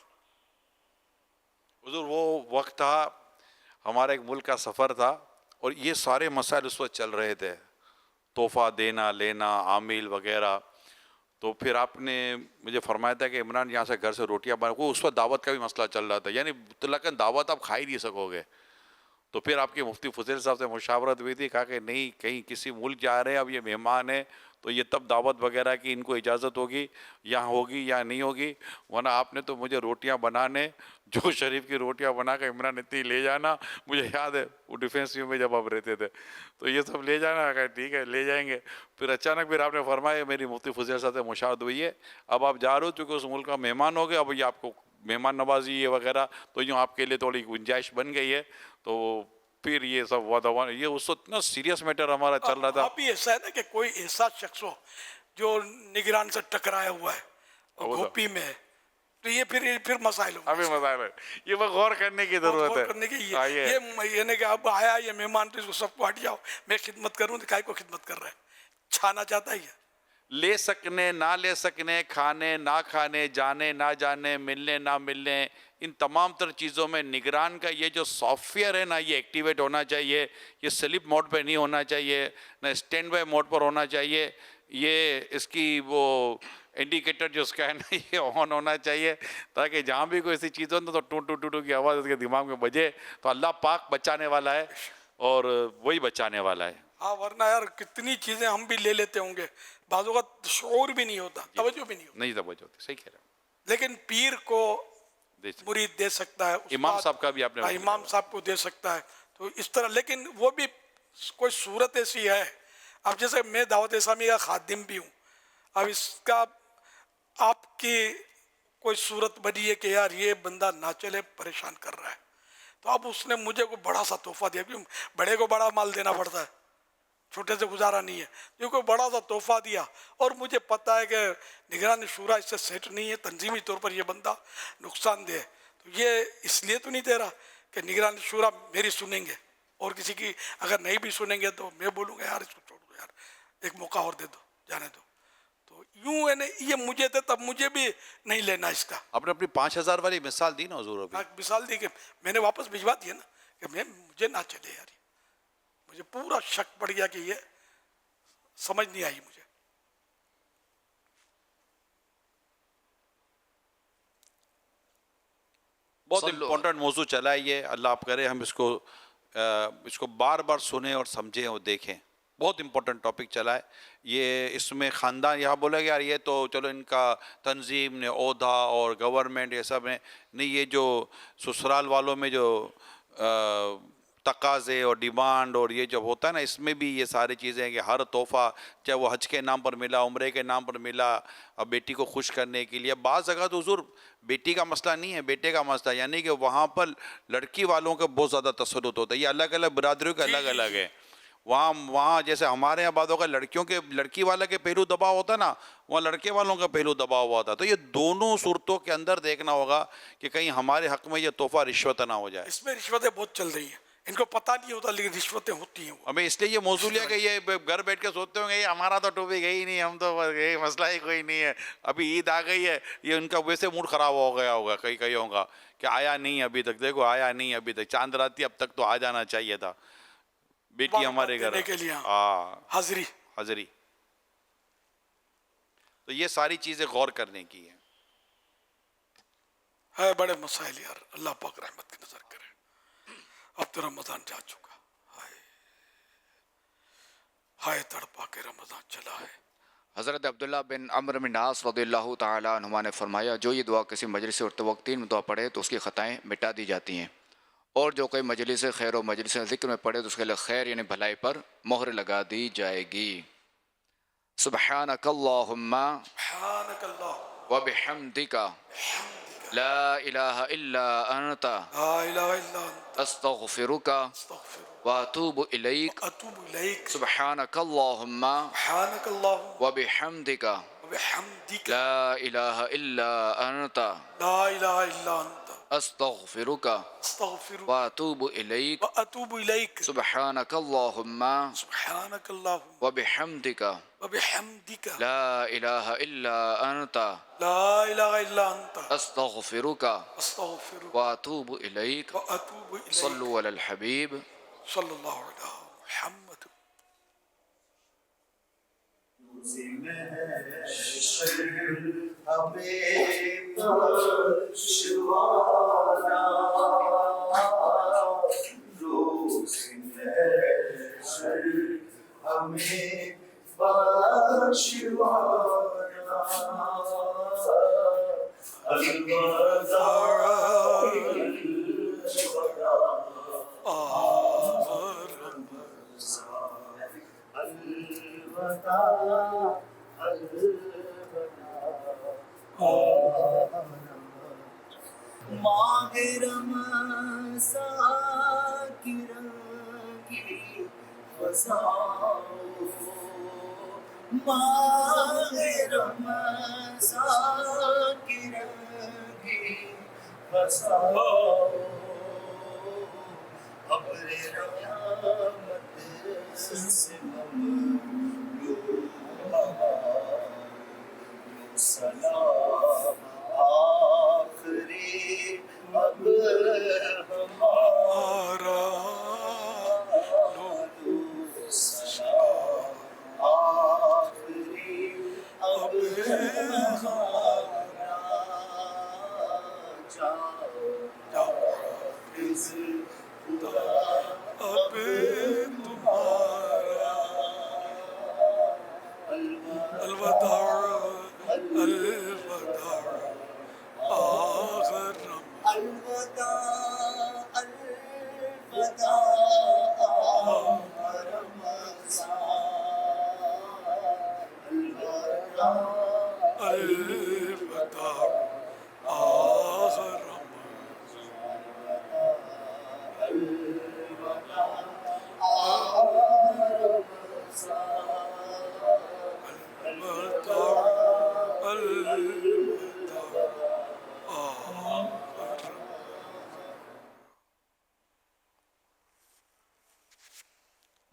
حضور وہ وقت تھا، ہمارا ایک ملک کا سفر تھا، اور یہ سارے مسائل اس وقت چل رہے تھے، تحفہ دینا لینا، عامل وغیرہ۔ تو پھر آپ نے مجھے فرمایا تھا کہ عمران یہاں سے گھر سے روٹیاں بنا، وہ اس وقت دعوت کا بھی مسئلہ چل رہا تھا، یعنی مطلقاً دعوت آپ کھا ہی نہیں سکو گے۔ تو پھر آپ کے مفتی فضیل صاحب سے مشاورت ہوئی تھی، کہا کہ نہیں، کہیں کسی ملک جا رہے ہیں، اب یہ مہمان ہیں تو یہ تب دعوت وغیرہ کی ان کو اجازت ہوگی، یا ہوگی یا نہیں ہوگی، ورنہ آپ نے تو مجھے روٹیاں بنانے، جو شریف کی روٹیاں بنا کے عمران اتنی لے جانا، مجھے یاد ہے وہ ڈیفینس میں جب آپ رہتے تھے تو یہ سب لے جانا، کہا ٹھیک ہے لے جائیں گے۔ پھر اچانک پھر آپ نے فرمایا، میری مفتی فضیل صاحب سے مشاورت ہوئی ہے، اب آپ جا رہے ہو چونکہ اس ملک کا مہمان ہو گئے، اب یہ آپ کو مہمان نوازی یہ وغیرہ تو یوں آپ کے لیے تھوڑی گنجائش بن گئی ہے، تو پھر یہ سب وعدہ، یہ اس وقت اتنا سیریس میٹر ہمارا چل رہا تھا۔ اب بھی ایسا ہے نا کہ کوئی ایسا شخص ہو جو نگران سے ٹکرایا ہوا ہے اور گھوپی میں ہے، تو یہ پھر مسائل ہوگا، ابھی مسائل ہے، یہ وہ غور کرنے کی ضرورت ہے۔ غور کرنے کی یہ کہ اب آیا یہ مہمان تو اس کو سب کو ہٹ جاؤ، میں خدمت کروں تو کائے کو خدمت کر رہا ہے، چھانا چاہتا ہی ہے۔ لے سکنے نہ لے سکنے، کھانے نہ کھانے، جانے نہ جانے، ملنے نہ ملنے، ان تمام تر چیزوں میں نگران کا یہ جو سافٹ ویئر ہے نا، یہ ایکٹیویٹ ہونا چاہیے، یہ سلپ موڈ پہ نہیں ہونا چاہیے، نہ اسٹینڈ بائی موڈ پر ہونا چاہیے، یہ اس کی وہ انڈیکیٹر جو اس کا ہے نا یہ آن ہونا چاہیے، تاکہ جہاں بھی کوئی ایسی چیز ہو تو ٹو ٹو ٹو ٹو کی آواز اس کے دماغ میں بجے تو اللہ پاک بچانے والا ہے اور وہی بچانے والا ہے۔ ہاں، ورنہ یار کتنی چیزیں ہم بھی لے لیتے ہوں گے، بعض اوقات شعور بھی نہیں ہوتا، توجہ بھی نہیں ہوتی، نہیں توجہ ہوتی، صحیح کہہ رہے ہیں۔ لیکن پیر کو مرید دے سکتا ہے، امام صاحب کا بھی آپ نے امام صاحب کو دے سکتا ہے، تو اس طرح، لیکن وہ بھی کوئی صورت ایسی ہے، اب جیسے میں دعوت اسلامی کا خادم بھی ہوں، اب اس کا آپ کی کوئی صورت بنی ہے کہ یار یہ بندہ نہ چلے، پریشان کر رہا ہے، تو اب اس نے مجھے کوئی بڑا سا تحفہ دیا، کیوں بڑے کو بڑا مال دینا پڑتا ہے، چھوٹے سے گزارا نہیں ہے، جو کوئی بڑا سا تحفہ دیا، اور مجھے پتہ ہے کہ نگران شورا اس سے سیٹ نہیں ہے، تنظیمی طور پر یہ بندہ نقصان دہ ہے، تو یہ اس لیے تو نہیں دے رہا کہ نگران شورا میری سنیں گے، اور کسی کی اگر نہیں بھی سنیں گے تو میں بولوں گا یار اس کو چھوڑ دو، یار ایک موقع اور دے دو، جانے دو، تو یوں ہے نا، یہ مجھے تھے تب مجھے بھی نہیں لینا اس کا۔ آپ نے اپنی 5000 والی مثال دی نا حضور، ابھی مثال دی کہ میں نے واپس بھجوا دیا نا، کہ مجھے نہ چلے یار، مجھے پورا شک پڑ گیا کہ یہ سمجھ نہیں آئی مجھے، بہت امپورٹنٹ موضوع چلا ہے یہ. اللہ آپ کرے ہم اس کو بار بار سنیں اور سمجھیں اور دیکھیں. بہت امپورٹنٹ ٹاپک چلا ہے یہ. اس میں خاندان یہاں بولے گا یار یہ تو چلو ان کا تنظیم نے عہدہ اور گورنمنٹ یہ سب ہے نہیں. یہ جو سسرال والوں میں جو تقاضے اور ڈیمانڈ اور یہ جب ہوتا ہے نا اس میں بھی یہ ساری چیزیں ہیں کہ ہر تحفہ چاہے وہ حج کے نام پر ملا عمرے کے نام پر ملا اب بیٹی کو خوش کرنے کے لیے. بعض جگہ تو حضور بیٹی کا مسئلہ نہیں ہے بیٹے کا مسئلہ یعنی کہ وہاں پر لڑکی والوں کا بہت زیادہ تسلط ہوتا ہے. یہ الگ الگ برادریوں کے الگ الگ ہے. وہاں جیسے ہمارے یہاں بعضوں کا لڑکی والا کے پہلو دباؤ ہوتا ہے نا وہاں لڑکے والوں کا پہلو دباؤ ہوا تھا. تو یہ دونوں صورتوں کے اندر دیکھنا ہوگا کہ کہیں ہمارے حق میں یہ تحفہ رشوت نہ ہو جائے. اس میں رشوتیں بہت چل رہی ہیں ان کو پتہ نہیں ہوتا لیکن رشوتیں ہوتی ہیں. ہمیں اس لیے یہ موضوع لیا کہ یہ گھر بیٹھ کے سوچتے ہوں گے یہ ہمارا تو ٹوپی گئی نہیں ہم تو یہ مسئلہ ہی کوئی نہیں ہے. ابھی عید آ گئی ہے یہ ان کا ویسے موڈ خراب ہو گیا ہوگا کئی ہوگا کہ آیا نہیں ابھی تک. دیکھو آیا نہیں ابھی تک چاند رات اب تک تو آ جانا چاہیے تھا بیٹی ہمارے گھر کے لیے. حاضری. تو یہ ساری چیزیں غور کرنے کی ہیں. ہے بڑے مسائل یار. اللہ پاک رحمت کی نظر کرے. اب تو رمضان جا چکا. ہائے تڑپا کے رمضان چلا ہے. حضرت عبداللہ بن عمرو بن عاص رضی اللہ تعالیٰ عنہما نے فرمایا جو یہ دعا کسی مجلس اور وقت 3 دعا پڑھے تو اس کی خطائیں مٹا دی جاتی ہیں اور جو کوئی مجلس خیر و مجلس ذکر میں پڑھے تو اس کے لیے خیر یعنی بھلائی پر مہر لگا دی جائے گی. سبحانک اللہم و بحمدک لا الہ الا انت استغفرک واتوب الیک. سبحانک اللہم و بحمدک لا الہ الا انت استغفرک واتوب الیک. سبحانک اللہم و بحمدک لا الہ الا انت استغفرک واتوب الیک. صلو علی الحبیب صلی اللہ علیہ محمد. ماہ رمضان کی رنگی فضاؤں ماہ رمضان کی رنگی فضاؤں ابر رحمت سے سلام آخری اب ہمارا سلام آخری اب ہمارا جاؤ خدا اب تمہارا الوداع الوداع آخر الوداع الوداع آخر الوداع الوداع آخر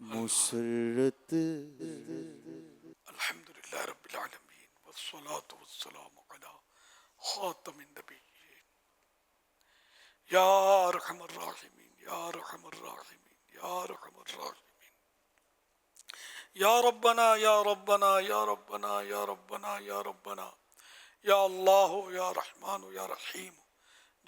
مسرت. الحمد للہ رب العالمین والصلاة والسلام علی خاتم النبیین یا ارحم الراحمین یا ارحم الراحمین یا ارحم الراحمین یا ربنا یا ربنا یا ربنا یا ربنا یا ربنا یا اللہ یا رحمان یا رحیم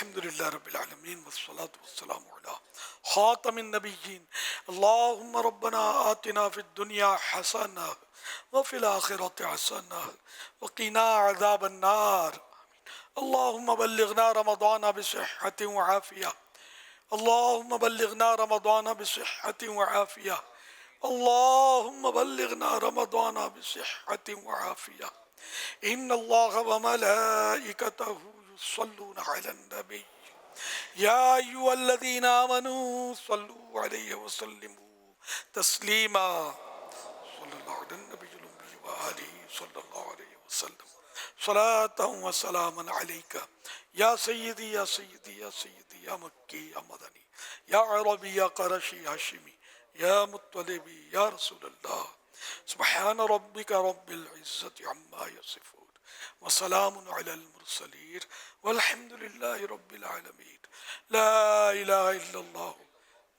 الحمد للہ رب العالمین والصلاة والسلام علی خاتم النبیین اللہم ربنا آتنا فی الدنیا حسنہ وفی الآخرۃ حسنہ وقنا عذاب النار اللہم بلغنا رمضان بصحة وعافیہ اللہم بلغنا رمضان بصحة وعافیہ اللہم بلغنا رمضان بصحة وعافیہ ان اللہ وملائکتہ یصلون علی النبی یا ایھا الذین آمنوا صلوا علیہ وسلموا تسلیما صلی اللہ علی النبی الأمی وآلہ صلی اللہ علیہ وسلم صلاۃ و سلاما علیک یا سیدی یا سیدی یا سیدی یا مکی یا مدنی یا عربی یا قرشی ہاشمی یا مطلبی یا رسول اللہ سبحان ربک رب العزت عما یصفون وسلام علی المرسلین والحمد للہ رب العالمین لا الہ الا اللہ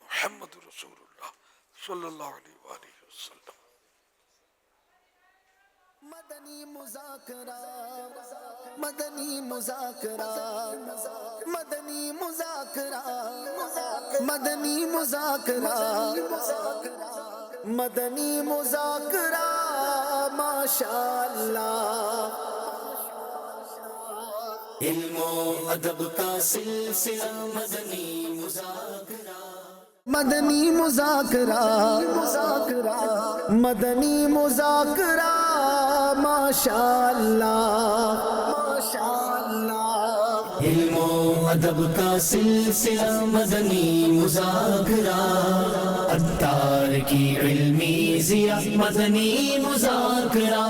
محمد رسول اللہ صلی اللہ علیہ وآلہ وسلم. مدنی مذاکرہ مدنی مذاکرہ مدنی مذاکرہ مدنی مذاکرہ مدنی مذاکرہ ماشاء اللہ. علم و ادب کا سلسلہ مدنی مذاکرہ مدنی مذاکرہ مدنی مذاکرہ ماشاء اللہ ماشاء اللہ. علم و ادب کا سلسلہ مدنی مذاکرہ عطار کی علمی ضیاء مدنی مذاکرہ.